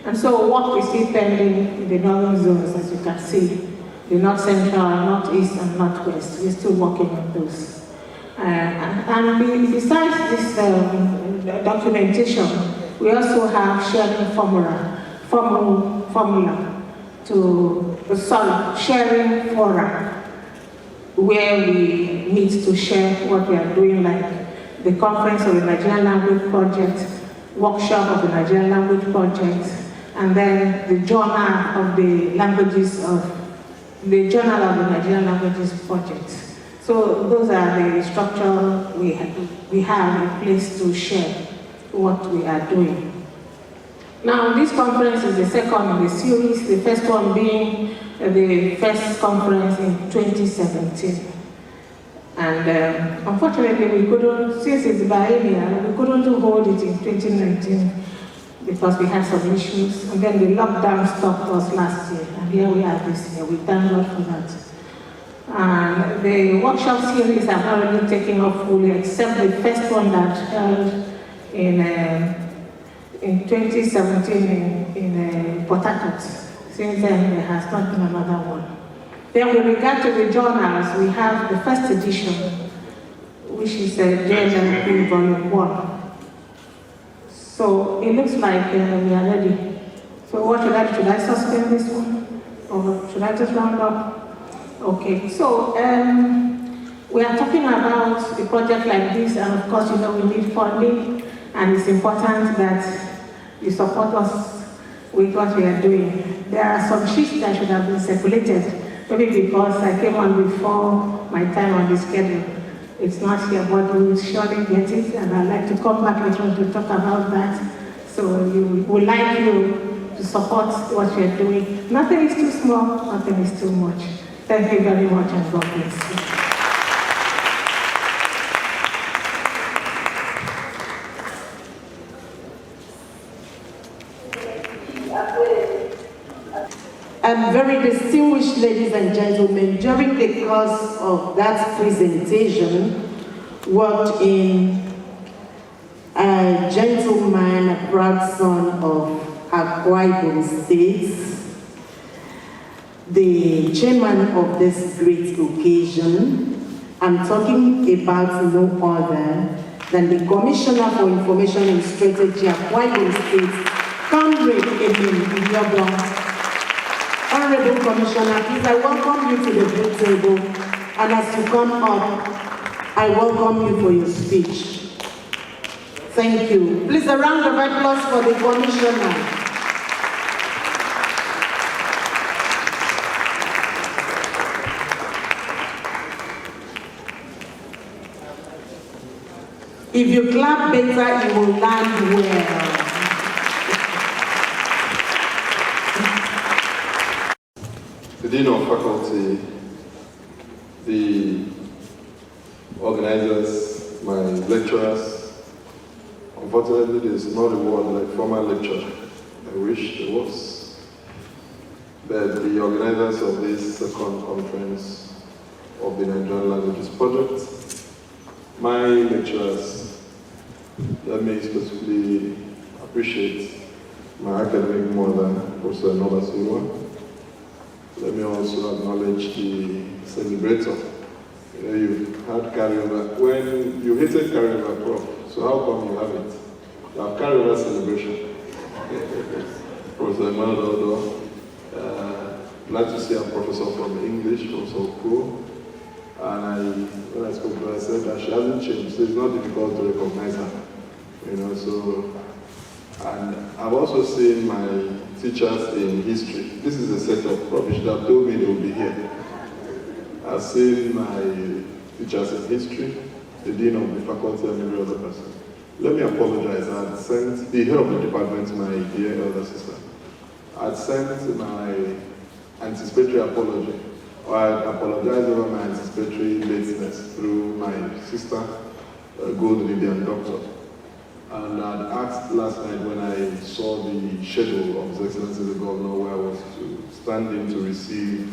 And so work is still pending in the northern zones, as you can see, the north central, northeast, and northwest. We're still working on those. And besides this documentation, we also have sharing sharing fora, where we meet to share what we are doing, like the Conference of the Nigerian Language Project, workshop of the Nigerian Language Project, and then the Journal of the Languages of the Journal of the Nigerian Languages Project. So those are the structure we have in place to share what we are doing. Now, this conference is the second in the series, the first one being the first conference in 2017. And unfortunately, we couldn't, since it's biennial, we couldn't hold it in 2019 because we had some issues. And then the lockdown stopped us last year, and here we are this year. We thank God for that. And the workshop series have already taken off fully, except the first one that held in 2017 in Port Harcourt. Since then, there has not been another one. Then with regard to the journals, we have the first edition, which is JMMP Volume 1. So it looks like we are ready. So what should I do? Should I suspend this one? Or should I just round up? Okay, so we are talking about a project like this, and of course, you know, we need funding, and it's important that you support us with what we are doing. There are some sheets that should have been circulated, maybe because I came on before my time on the schedule. It's not here, but we will surely get it, and I'd like to come back later on to talk about that. So we would like you to support what we are doing. Nothing is too small, nothing is too much. Thank you very much, and God bless you. Very distinguished ladies and gentlemen, during the course of that presentation, worked in a gentleman, a proud son of Akwa Ibom State, the chairman of this great occasion. I'm talking about no other than the Commissioner for Information and Strategy, Akwa Ibom State, Comrade Emin Idiobon. Honorable Commissioner, please, I welcome you to the big table, and as you come up, I welcome you for your speech. Thank you. Please, a round of applause for the Commissioner. If you clap better, you will land well. The Dean of Faculty, the organizers, my lecturers. Unfortunately, there is not a word like former lecturer. I wish there was. But the organizers of this second conference of the Nigerian Languages Project, my lecturers, let me specifically appreciate my academic mother, Professor Nova Silva. Let me also acknowledge the celebrator. You know, you had carryover. When you hated carryover, Prof, so how come you have it? You have carryover celebration. Professor Emmanuel Dodo, glad to see a professor from English, Professor Kuro. And when I spoke to her, I said that she hasn't changed, so it's not difficult to recognize her. You know, so, and I've also seen my teachers in history. This is a set of profs that have told me they will be here. I've seen my teachers in history, the dean of the faculty, and every other person. Let me apologize. I had sent the head of the department, my dear elder sister. I had sent my anticipatory apology, or I apologized over my anticipatory lateness through my sister, Gold Lydian Doctor. And I had asked last night when I saw the schedule of His Excellency the Governor, where I was to stand in to receive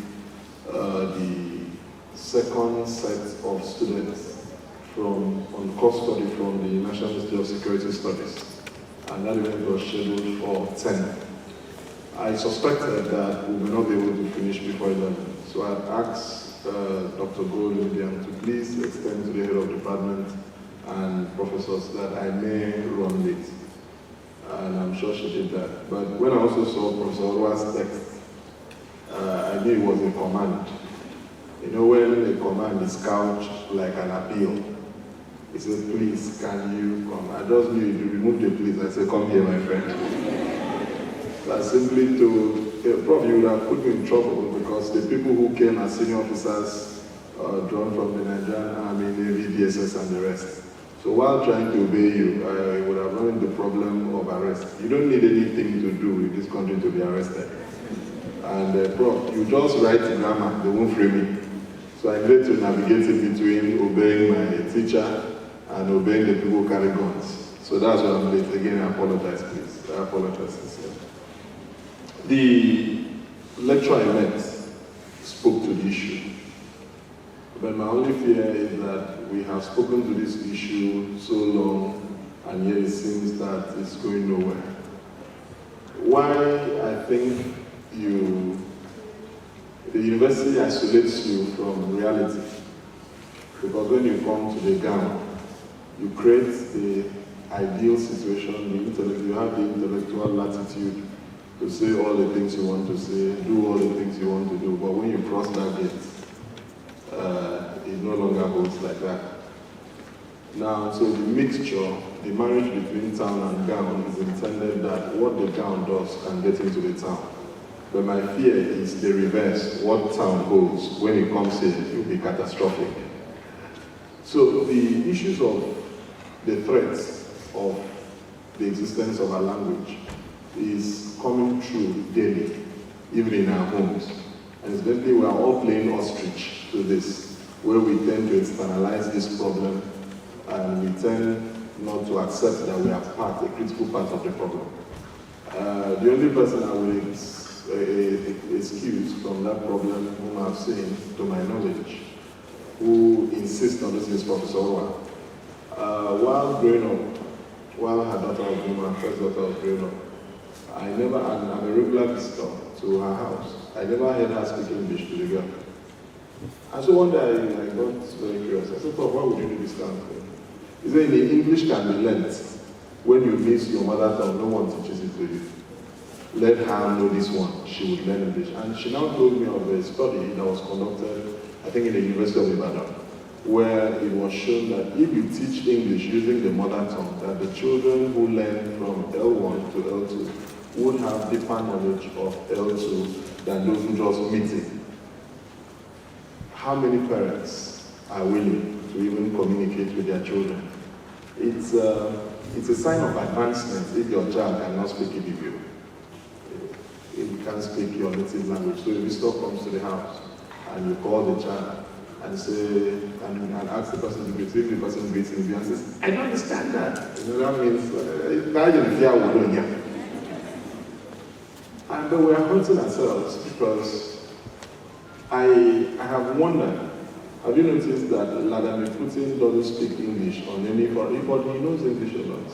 the second set of students on course study from the National Institute of Security Studies. And that event was scheduled for 10. I suspected that we may not be able to finish before 11. So I had asked Dr. Gold Lydian to please extend to the head of department and professors that I may run late. And I'm sure she did that. But when I also saw Professor Orwa's text, I knew it was a command. You know, when a command is couched like an appeal, he said, please, can you come? I just knew you removed the please. I said, come here, my friend. That's simply to, Prof, you would have put me in trouble because the people who came as senior officers drawn from the Nigerian Army, Navy, DSS, and the rest. So while trying to obey you, I would have run into the problem of arrest. You don't need anything to do with this country to be arrested. And Prof, you just write grammar, they won't free me. So I need to navigate in between obeying my teacher and obeying the people who carry guns. So that's why I'm late. Again, I apologize, please. I apologize sincerely. The lecture I met spoke to the issue. But my only fear is that we have spoken to this issue so long, and yet it seems that it's going nowhere. Why I think the university isolates you from reality. Because when you come to the gown, you create the ideal situation, you have the intellectual latitude to say all the things you want to say, do all the things you want to do. But when you cross that gate, it no longer holds like that. Now, so the mixture, the marriage between town and gown is intended that what the gown does can get into the town. But my fear is the reverse. What town holds, when it comes here, it will be catastrophic. So the issues of the threats of the existence of our language is coming true daily, even in our homes. And especially we are all playing ostrich to this, where we tend to externalize this problem and we tend not to accept that we are a critical part of the problem. The only person I will excuse from that problem whom I've seen, to my knowledge, who insists on this is Professor Orwa. While growing up, while her daughter was growing up, my first daughter was growing up, I'm a regular visitor to her house. I never heard her speak English to the girl. And so one day I got very curious. I said, why would you do this kind of thing? He said, the English can be learnt. When you miss your mother tongue, no one teaches it to you. Let her know this one, she would learn English. And she now told me of a study that was conducted, I think in the University of Ibadan, where it was shown that if you teach English using the mother tongue, that the children who learn from L1 to L2 would have deeper knowledge of L2 than those who just meet it. How many parents are willing to even communicate with their children? It's a sign of advancement if your child cannot speak Ibibio. If you can't speak your native language. So if a visitor comes to the house and you call the child and say, and ask the person to greet, if the person greets him and says, I don't understand that. You know, that means, but we are hurting ourselves because I have wondered, have you noticed that Vladimir Putin doesn't speak English on any foreign, but he knows English a lot.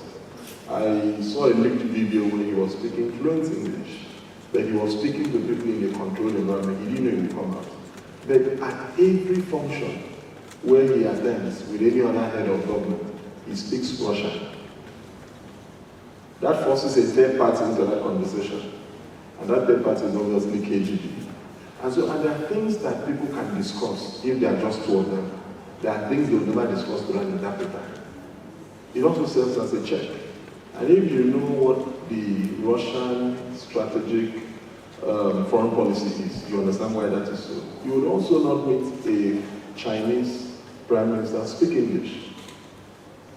I saw a leaked video when he was speaking fluent English, that he was speaking to people in a controlled environment. He didn't know he would come out. But at every function where he attends with any other head of government, he speaks Russian. That forces a third party into that conversation. And that third party is obviously KGB. And so, and there are things that people can discuss if they are just two of them. There are things they will never discuss to an interpreter. It also serves as a check. And if you know what the Russian strategic foreign policy is, you understand why that is so. You would also not meet a Chinese prime minister speak English.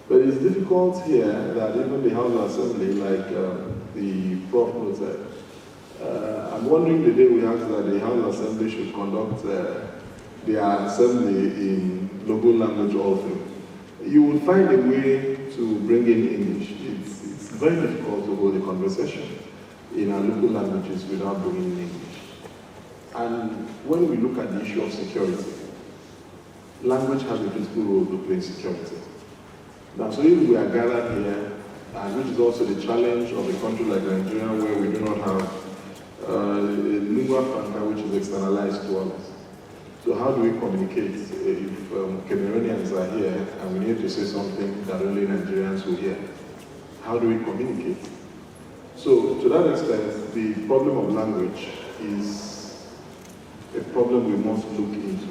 But it's difficult here that even the House of Assembly, like the Prof noted, I'm wondering the day we ask that the House of Assembly should conduct their assembly in local language also. You would find a way to bring in English. It's very difficult to hold a conversation in our local languages without bringing in English. And when we look at the issue of security, language has a critical role to play in security. Now, so if we are gathered here, and which is also the challenge of a country like Nigeria, where we do not have a lingua franca which is externalized to others. So how do we communicate if Cameroonians are here and we need to say something that only Nigerians will hear? How do we communicate? So to that extent, the problem of language is a problem we must look into.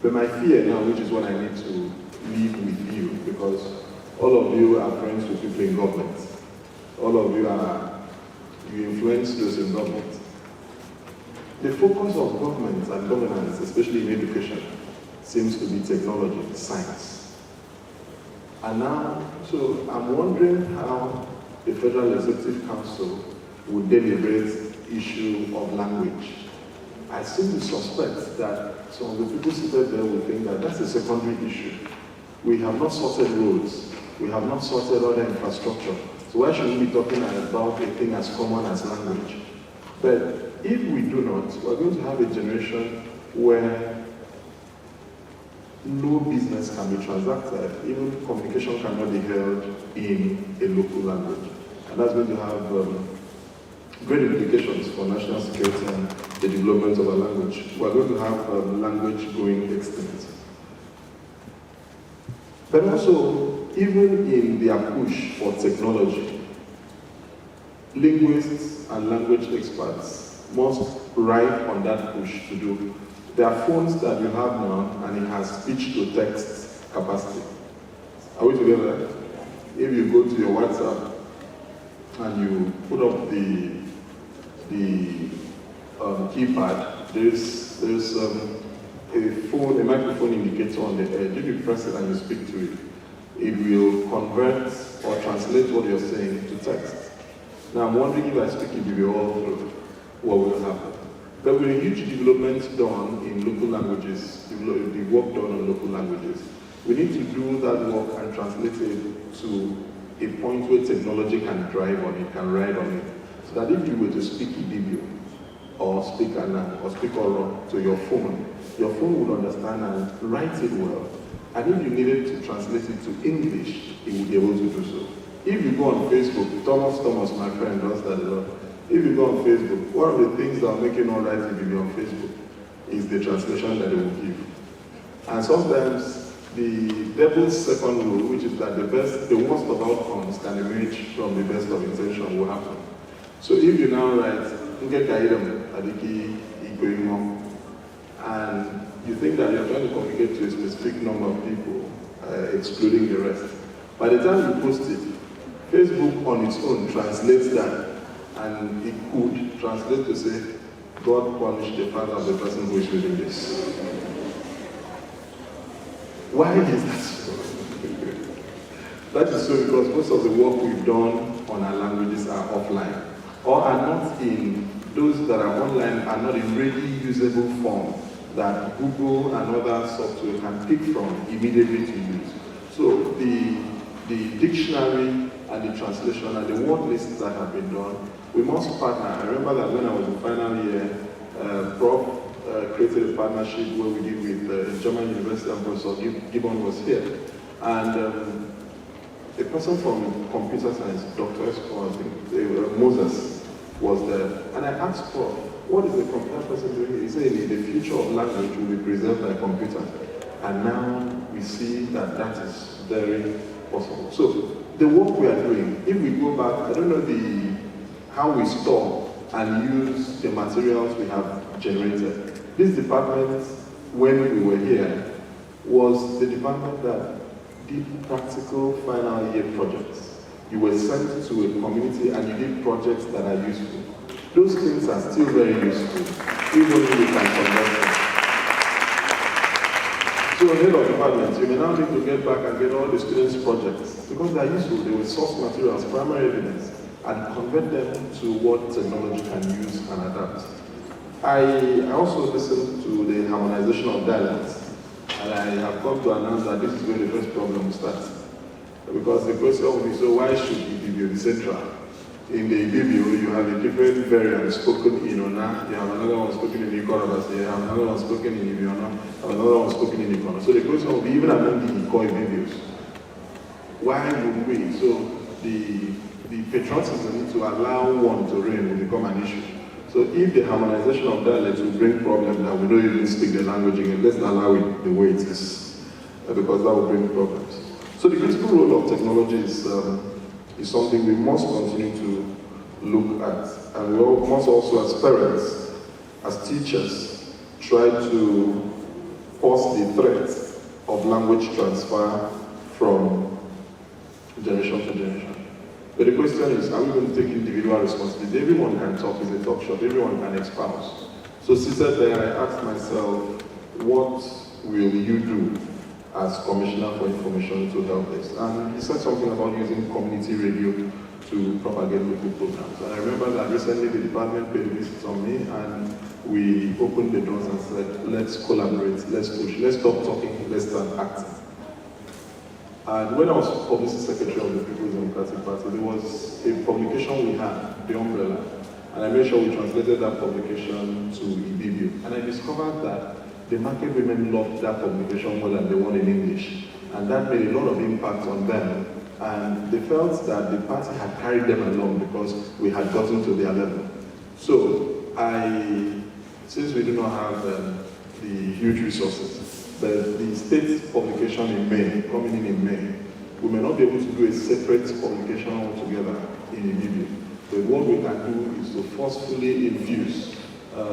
But my fear now, which is what I need to leave with you, because all of you are friends with people in government. All of you influence those in government. The focus of government and governance, especially in education, seems to be technology, science. And now, so I'm wondering how the Federal Executive Council would deliberate issue of language. I seem to suspect that some of the people seated there will think that that's a secondary issue. We have not sorted roads We have not sorted out the infrastructure. So why should we be talking about a thing as common as language? But if we do not, we're going to have a generation where no business can be transacted, even communication cannot be held in a local language. And that's going to have great implications for national security and the development of a language. We're going to have language going extinct. But also, even in their push for technology, linguists and language experts must ride on that push to do. There are phones that you have now, and it has speech-to-text capacity. Are we together? If you go to your WhatsApp and you put up the keypad, there's a microphone indicator on the edge. If you press it and you speak to it, it will convert or translate what you're saying to text. Now I'm wondering if I speak Ibibio all through, what will happen? But with a huge development done in local languages, the work done on local languages, we need to do that work and translate it to a point where technology can drive on it, can ride on it. So that if you were to speak Ibibio, or speak Anang, or speak Oro to your phone would understand and write it well. And if you needed to translate it to English, it would be able to do so. If you go on Facebook, Thomas, my friend, does that a lot. If you go on Facebook, one of the things that will make you not write Ibibio on Facebook is the translation that it will give. And sometimes the devil's second rule, which is that the worst of outcomes can emerge from the best of intention, will happen. So if you now write, and you think that you're trying to communicate to a specific number of people, excluding the rest, by the time you post it, Facebook on its own translates that, and it could translate to say, God punish the father of the person who is reading this. Why is that so? That is so because most of the work we've done on our languages are offline, or are not in, those that are online are not in readily usable form that Google and other software can pick from immediately to use. So the dictionary and the translation and the word lists that have been done, we must partner. I remember that when I was in final year, Prof created a partnership where we did with the German University, and Professor Gibbon was here. And a person from computer science, Dr. Esco, I think, Moses, was there. And I asked Prof, what is the computer person doing? He said, the future of language will be preserved by computer. And now we see that that is very possible. So the work we are doing, if we go back, I don't know how we store and use the materials we have generated. This department, when we were here, was the department that did practical final year projects. You were sent to a community and you did projects that are useful. Those things are still very useful, even if we can convert them. So head of departments, you may now need to get back and get all the students' projects, because they are useful. They will source materials, primary evidence, and convert them to what technology can use and adapt. I also listened to the harmonization of dialects, and I have come to announce that this is where the first problem starts. Because the question will be, so why should Ibibio be central? In the Ibibio, you have a different variant spoken in Ona, you have another one spoken in Ikorobas, you have another one spoken in Ibiona, you have another one spoken in Ikono. So the question will be, even among the Iko Ibibios, why would we? So the patriotism to allow one to reign will become an issue. So if the harmonization of dialects will bring problems that we don't even speak the language again, let's not allow it the way it is, because that will bring problems. So the critical role of technology is something we must continue to look at, and we must also, as parents, as teachers, try to pause the threat of language transfer from generation to generation. But the question is, are we going to take individual responsibility? Everyone can talk, it's a talk shop, everyone can espouse. So seated there, I asked myself, what will you do as Commissioner for Information to help this? And he said something about using community radio to propagate local programs. And I remember that recently the department paid a visit on me, and we opened the doors and said, let's collaborate, let's push, let's stop talking, let's start acting. And when I was Publicity Secretary of the People's Democratic Party, there was a publication we had, The Umbrella, and I made sure we translated that publication to Ibibio. And I discovered that the market women loved that publication more than the one in English. And that made a lot of impact on them. And they felt that the party had carried them along because we had gotten to their level. So since we do not have the huge resources, but the state publication in May, coming in May, we may not be able to do a separate publication altogether in Ibibio. But what we can do is to forcefully infuse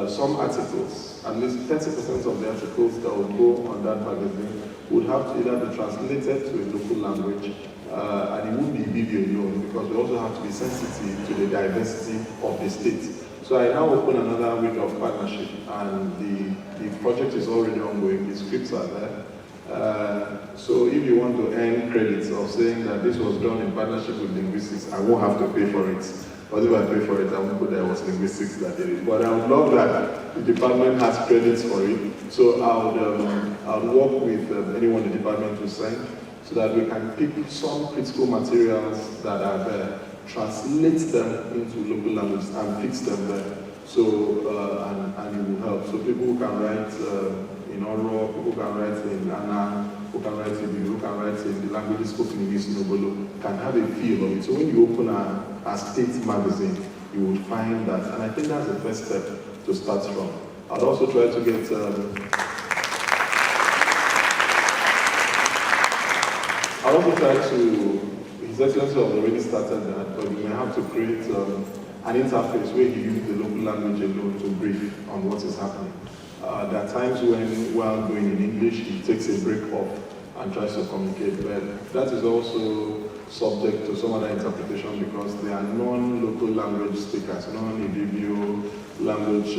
some articles, at least 30% of the articles that will go on that magazine would have to either be translated to a local language, and it won't be Ibibio alone, because we also have to be sensitive to the diversity of the state. So I now open another week of partnership, and the project is already ongoing. The scripts are there. So if you want to earn credits of saying that this was done in partnership with linguistics, I won't have to pay for it. But if I pay for it, I won't put that it was linguistics that did it. But I would love that the department has credits for it. So I would work with anyone in the department to send, so that we can pick some critical materials that are there, translate them into local language and fix them there. So, and it will help. So people who can write in Oro, people who can write in Anna, who can write in Bidu, who can write in the languages spoken in East Nobolo, can have a feel of it. So when you open a state magazine, you will find that. And I think that's the first step to start from. I'd also try to get I also try to, His Excellency has already started that, but we may have to create an interface where he uses the local language alone to brief on what is happening. There are times when, while doing in English, he takes a break off and tries to communicate, but that is also subject to some other interpretation because they are non-local language speakers, non-Ibibio language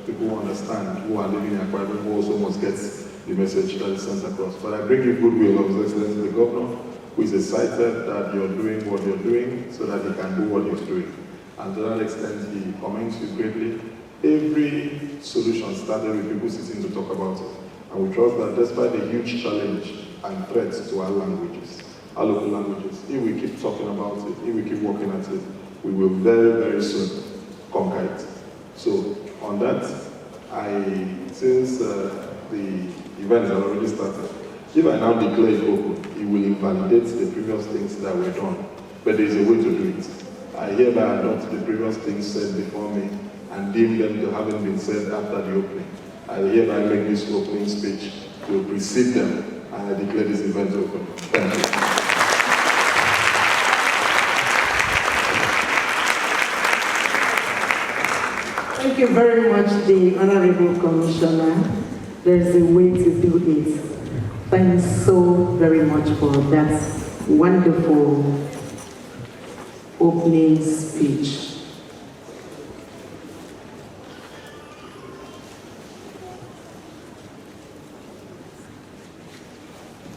people who understand, who are living in Akwa Ibom, who also must get the message that is sent across. But I bring you goodwill of His Excellency the Governor, who is excited that you're doing what you're doing so that he can do what he's doing. And to that extent, he commends you greatly. Every solution started with people sitting to talk about it. And we trust that despite the huge challenge and threats to our languages, our local languages, if we keep talking about it, if we keep working at it, we will very, very soon conquer it. So on that, since the event has already started, if I now declare it open, it will invalidate the previous things that were done. But there is a way to do it. I hereby adopt the previous things said before me and deem them to having been said after the opening. I hereby make this opening speech to precede them, and I declare this event open. Thank you. Thank you very much, the Honorable Commissioner. There's a way to do it. Thanks so very much for that wonderful opening speech.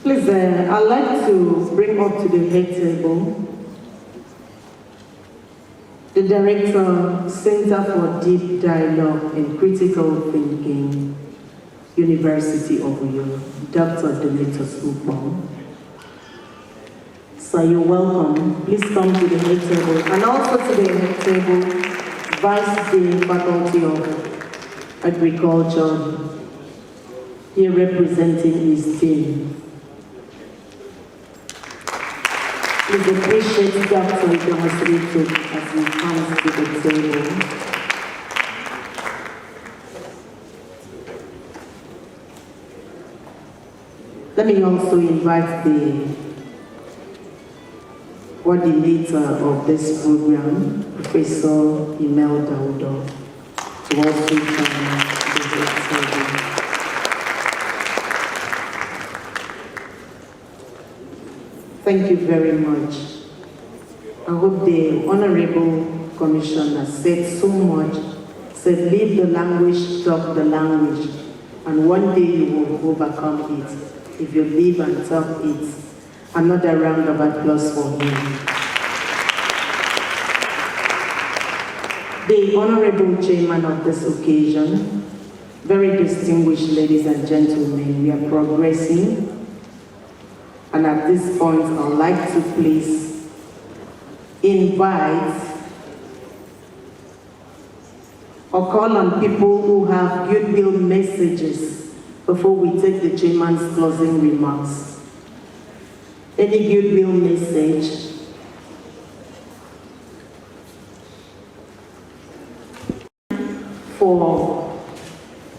Please, I'd like to bring up to the head table the Director, Center for Deep Dialogue and Critical Thinking, University of Uyo, Dr. Demetrius Ukpong. So you're welcome. Please come to the head table. And also to the head table, Vice Dean, Faculty of Agriculture, here representing his team. Please appreciate Dr. Demetrius as he comes to the table. Let me also invite the coordinator of this program, Professor Imelda Udo, to also join the head table. Thank you very much. I hope the Honorable Commissioner said so much, said leave the language, talk the language, and one day you will overcome it. If you live and talk it. Another round of applause for him. The Honorable Chairman of this occasion, very distinguished ladies and gentlemen, we are progressing. And at this point, I'd like to please invite or call on people who have goodwill messages before we take the chairman's closing remarks. Any goodwill message? For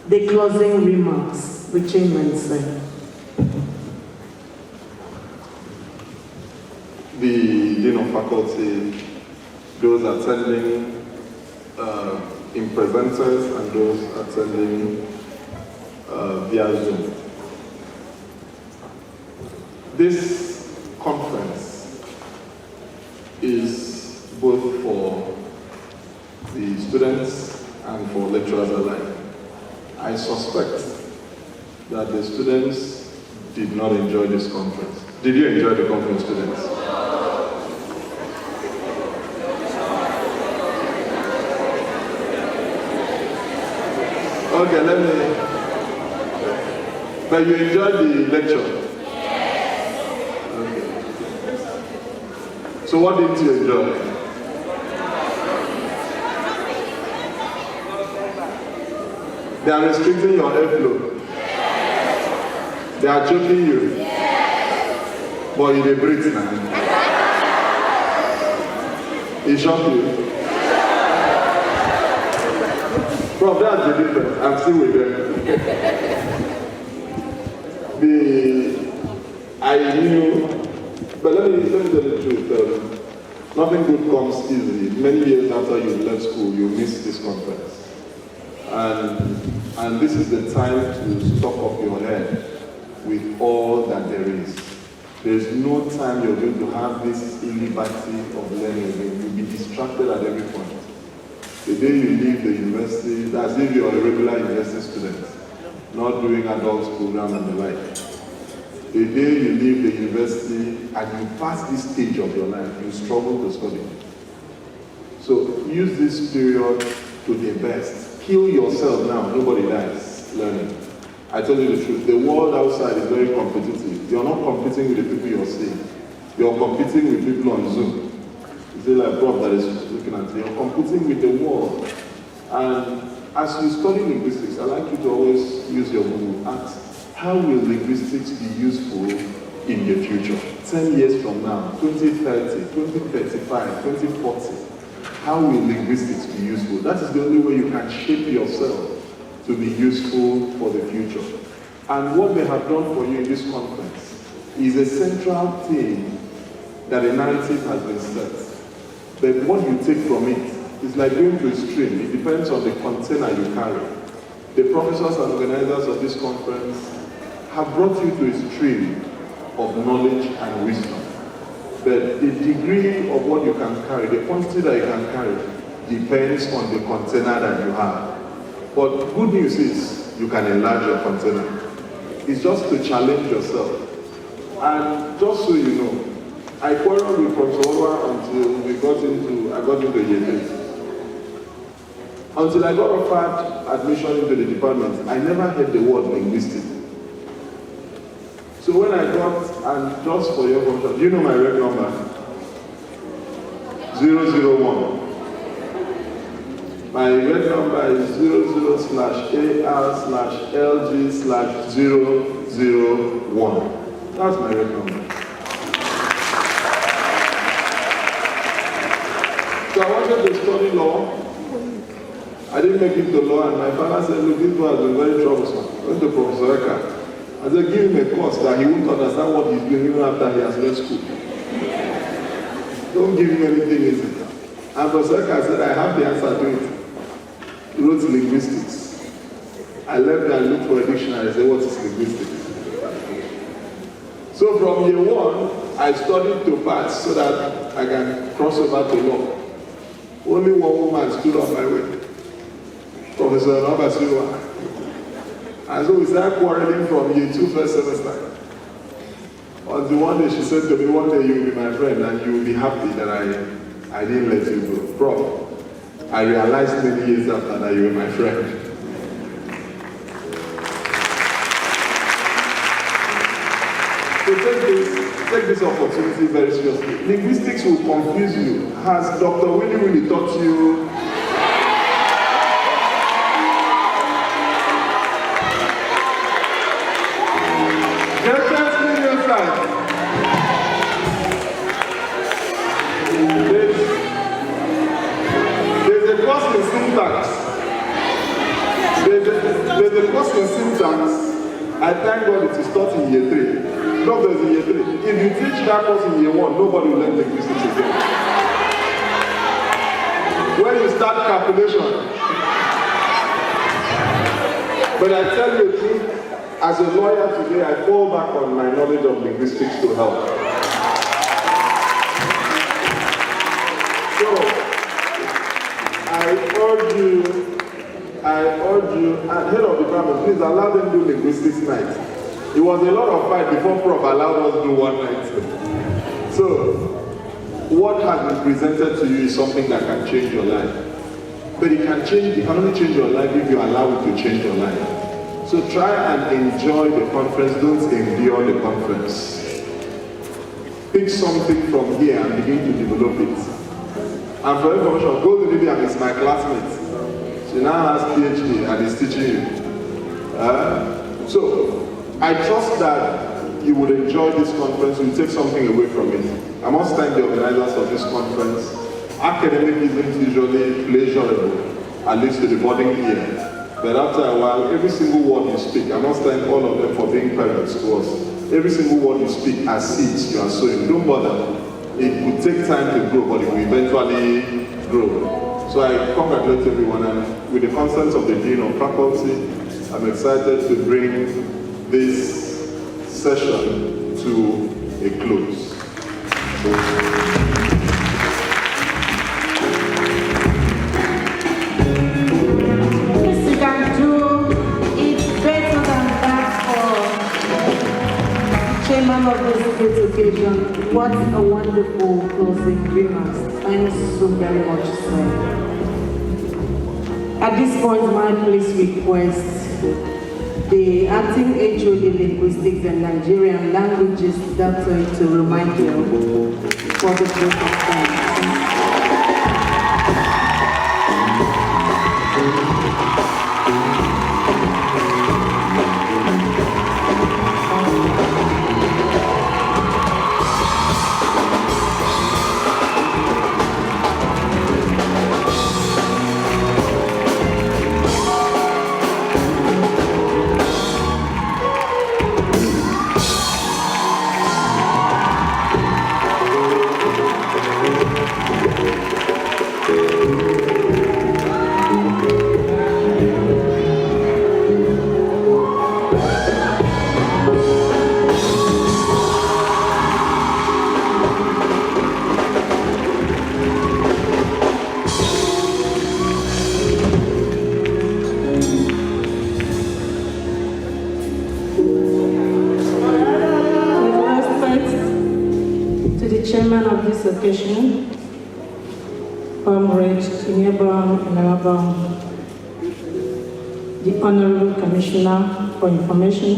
the closing remarks, the chairman said. The Dean of Faculty, those attending in presenters and those attending via Zoom. This conference is both for the students and for lecturers alike. I suspect that the students did not enjoy this conference. Did you enjoy the conference, students? Okay, let me. But you enjoyed the lecture? Okay. So what did you enjoy? They are restricting your airflow. They are choking you. But you dey breathe now. It shocked you. Prof, that's the difference. I'm still with them. I knew, but let me tell you the truth. Nothing good comes easily. Many years after you left school, you miss this conference. And this is the time to stock up your head with all that there is. There's no time you're going to have this liberty of learning. You'll be distracted at every point. The day you leave the university, that's if you're a regular university student, not doing adult program and the like. The day you leave the university and you pass this stage of your life, you struggle to study. So use this period to the best. Kill yourself now, nobody dies learning. I tell you the truth, the world outside is very competitive. You're not competing with the people you're seeing. You're competing with people on Zoom. It's like Prof that is looking at you. You're competing with the world. And as you study linguistics, I like you to always use your Google. Ask, how will linguistics be useful in the future? 10 years from now, 2030, 2035, 2040. How will linguistics be useful? That is the only way you can shape yourself to be useful for the future. And what they have done for you in this conference is a central theme that a narrative has been set. But what you take from it is like going to a stream. It depends on the container you carry. The professors and organizers of this conference have brought you to a stream of knowledge and wisdom. But the degree of what you can carry, the quantity that you can carry, depends on the container that you have. But good news is, you can enlarge your container. It's just to challenge yourself. And just so you know, I quarreled with Professor Owa until I got into year 3. Until I got offered admission into the department, I never heard the word linguistics. So when I got, and just for your information, do you know my reg number? 001. My reg number is 00/AR/LG/001. That's my reg number. So I wanted to study law. I didn't make it to law, and my father said, look, this boy has been very troublesome. I went to Professor Eka. I said, give him a course that he won't understand what he's doing even after he has left school. Don't give him anything easy. And Professor Eka said, I have the answer to it. He wrote linguistics. I left there and looked for a dictionary. I said, what is linguistics? So from year 1, I studied to pass so that I can cross over to law. Only one woman stood on my way. Professor Nabasiwa. And so we started quarreling from year 2 first semester. Until one day she said to me, one day you will be my friend and you will be happy that I didn't let you go. Prof, I realized many years after that you were my friend. So take this take this opportunity very seriously. Linguistics will confuse you. Has Dr. Willie really taught you? There's a course in syntax. There's a course in syntax. I thank God it is taught in year 3. Doctors in year 3. If you teach that course in year 1, nobody will learn linguistics again. When you start calculation. But I tell you the truth, as a lawyer today, I fall back on my knowledge of linguistics to help. So, I urge you, at head of the department, please allow them to do linguistics night. It was a lot of fight before Prof allowed us to do one night. So, what has been presented to you is something that can change your life. But it can only change your life if you allow it to change your life. So try and enjoy the conference, don't endure the conference. Pick something from here and begin to develop it. And for information, Golden Lillian is my classmate. She now has PhD and is teaching you. So I trust that you would enjoy this conference, you will take something away from it. I must thank the organizers of this conference. Academic isn't usually pleasurable, at least to the budding ear. But after a while, every single word you speak, I must thank all of them for being parents to us. Every single word you speak as seeds you are sowing. Don't bother. It will take time to grow, but it will eventually grow. So I congratulate everyone, and with the consent of the Dean of Faculty, I'm excited to bring this session to a close. Chairman of this great occasion, what a wonderful closing remarks. Thanks so very much, sir. At this point, may I please request the acting HOD Linguistics and Nigerian Languages Doctor to remind you for the group of time. Chairman of this occasion, Comrade Inebam, the Honorable Commissioner for Information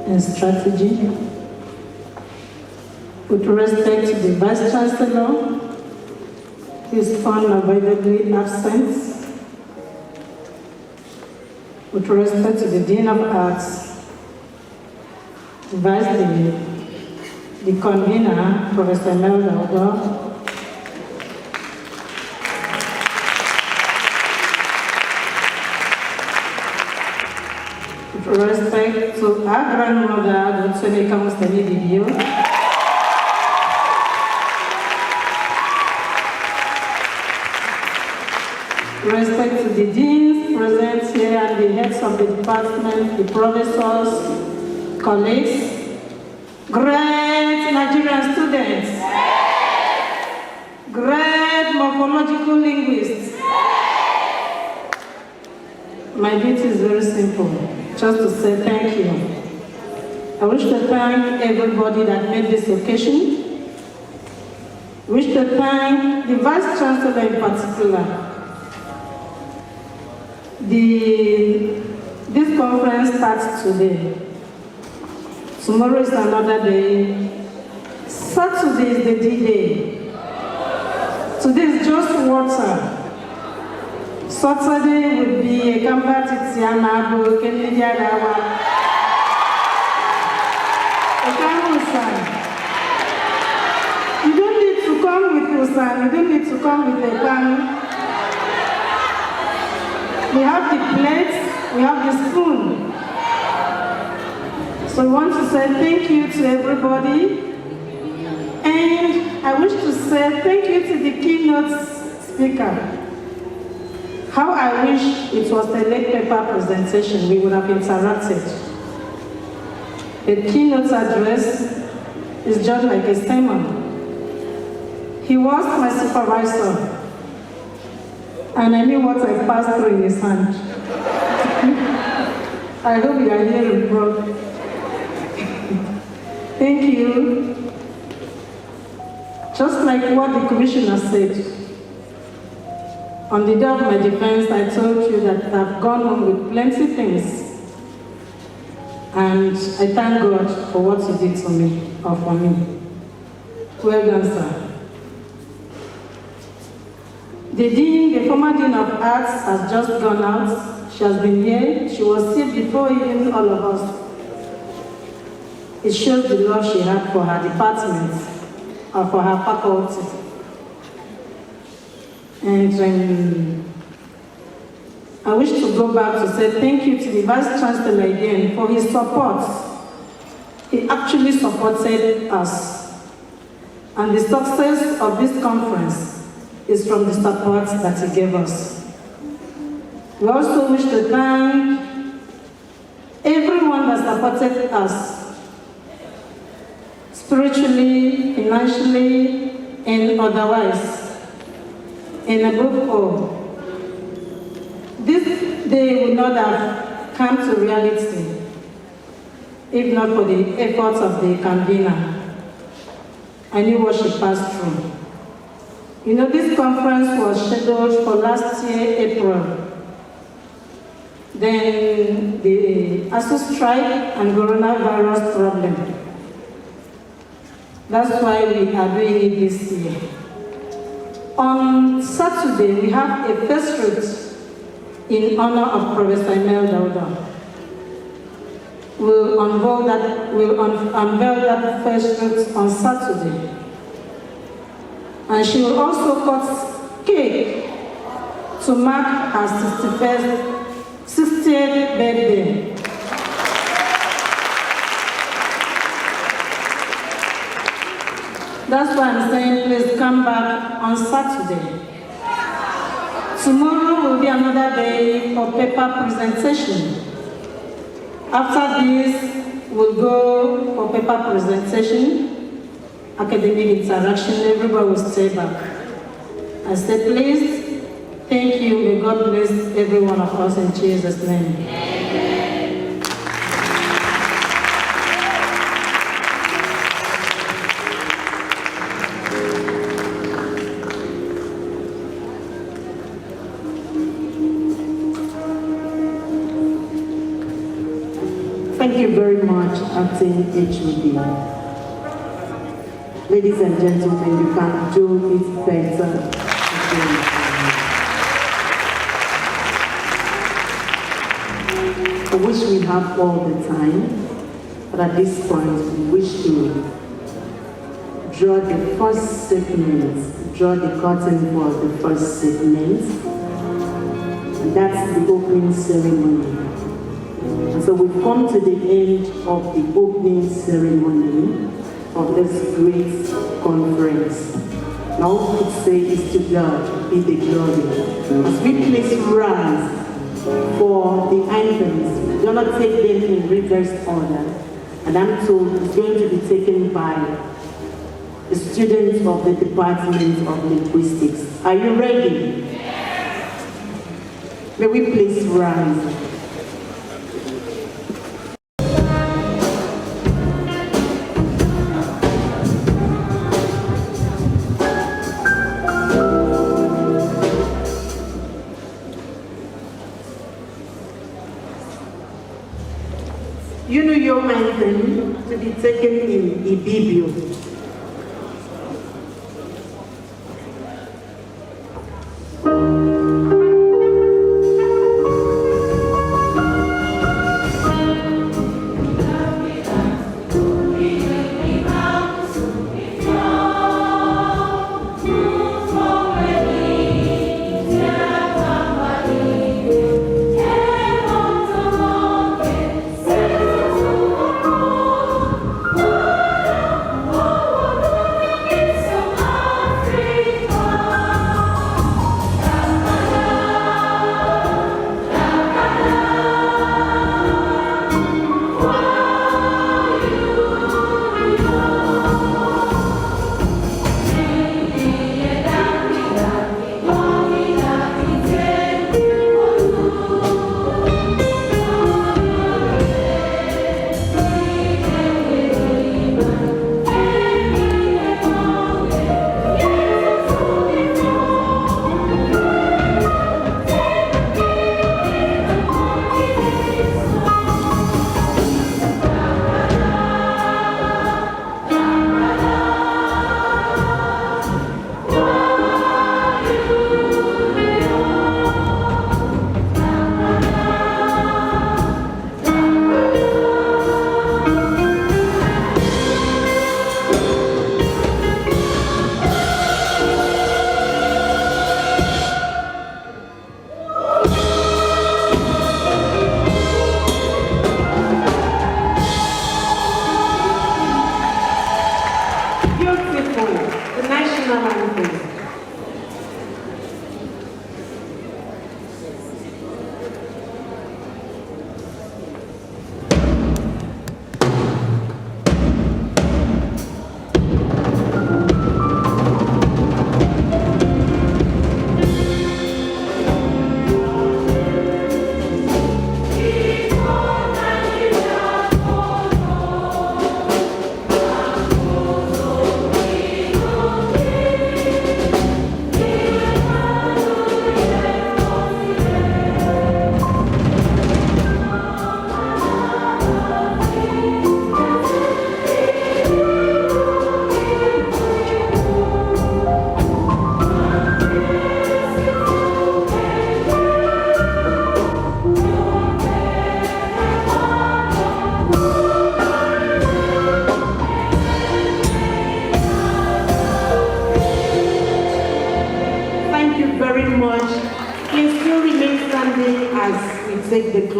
and Strategy, with respect to the Vice Chancellor, who is unavoidably absent, with respect to the Dean of Arts, the convener, Professor Melda Odo, with respect to our grandmother, Dr. Nika Mustani Didio, with respect to the deans present here and the heads of the department, the professors, colleagues, great Nigerian students, great morphological linguists. My duty is very simple, just to say thank you. I wish to thank everybody that made this occasion. I wish to thank the Vice Chancellor in particular. This conference starts today. Tomorrow is another day. Saturday is the D-Day. Today is just water. Saturday would be a Gambati Tiana, Kenediadawa, a Kamusan. You don't need to come with your son, you don't need to come with a pan. We have the plates, we have the spoon. So I want to say thank you to everybody. And I wish to say thank you to the keynote speaker. How I wish it was a late paper presentation, we would have interacted. The keynote address is just like a sermon. He was my supervisor, and I knew what I passed through in his hand. I hope you are hearing, bro. Thank you. Just like what the commissioner said, on the day of my defense, I told you that I've gone home with plenty things. And I thank God for what you did to me, or for me. Well done, sir. The dean, the former dean of arts, has just gone out. She has been here. She was here before even all of us. It shows the love she had for her department, or for her faculty. And I wish to go back to say thank you to the Vice Chancellor again for his support. He actually supported us. And the success of this conference is from the support that he gave us. We also wish to thank everyone that supported us, spiritually, financially, and otherwise. And above all, this day would not have come to reality if not for the efforts of the convener. I knew what she passed through. You know, this conference was scheduled for last year, April. Then the ASU strike and coronavirus problem. That's why we are doing it this year. On Saturday, we have a first fruit in honor of Professor Emel Dauda. We'll unveil that first fruit on Saturday. And she will also cut cake to mark her 60th birthday. That's why I'm saying please come back on Saturday. Tomorrow will be another day for paper presentation. After this, we'll go for paper presentation, academic interaction, everybody will stay back. I say please, thank you, may God bless every one of us in Jesus' name. Thank you very much, Acting HOD. Ladies and gentlemen, you can do it better. I wish we have all the time, but at this point, we wish to draw the first segment, draw the curtain for the first segment, and that's the opening ceremony. And so we've come to the end of the opening ceremony of this great conference. Now all we could say is to God be the glory. As we please rise for the anthems, we're going to take them in reverse order. And I'm told it's going to be taken by the students of the Department of Linguistics. Are you ready? May we please rise. You know your anthem to be taken in Ibibio.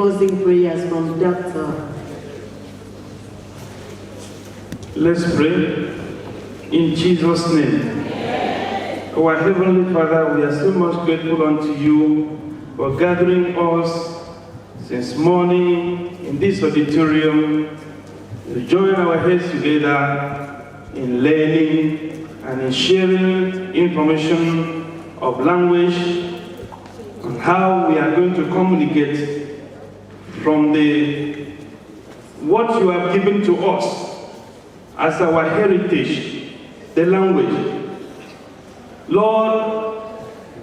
closing prayers from Dr. Let's pray. In Jesus' name. Our Heavenly Father, we are so much grateful unto you for gathering us since morning in this auditorium to join our heads together in learning and in sharing information of language on how we are going to communicate from what you have given to us as our heritage, the language. Lord,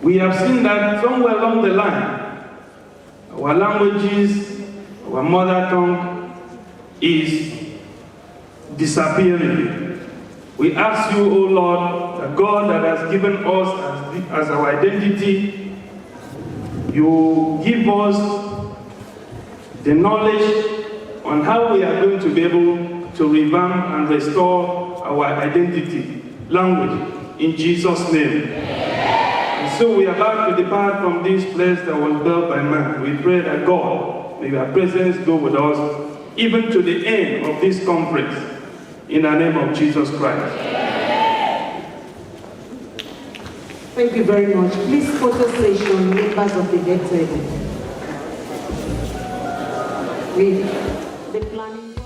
we have seen that somewhere along the line, our languages, our mother tongue is disappearing. We ask you, O Lord, the God that has given us as our identity, you give us the knowledge on how we are going to be able to revamp and restore our identity, language, in Jesus' name. And so we are about to depart from this place that was built by man. We pray that God, may your presence go with us, even to the end of this conference, in the name of Jesus Christ. Thank you very much. Please, photo session, members of the head table. The planning.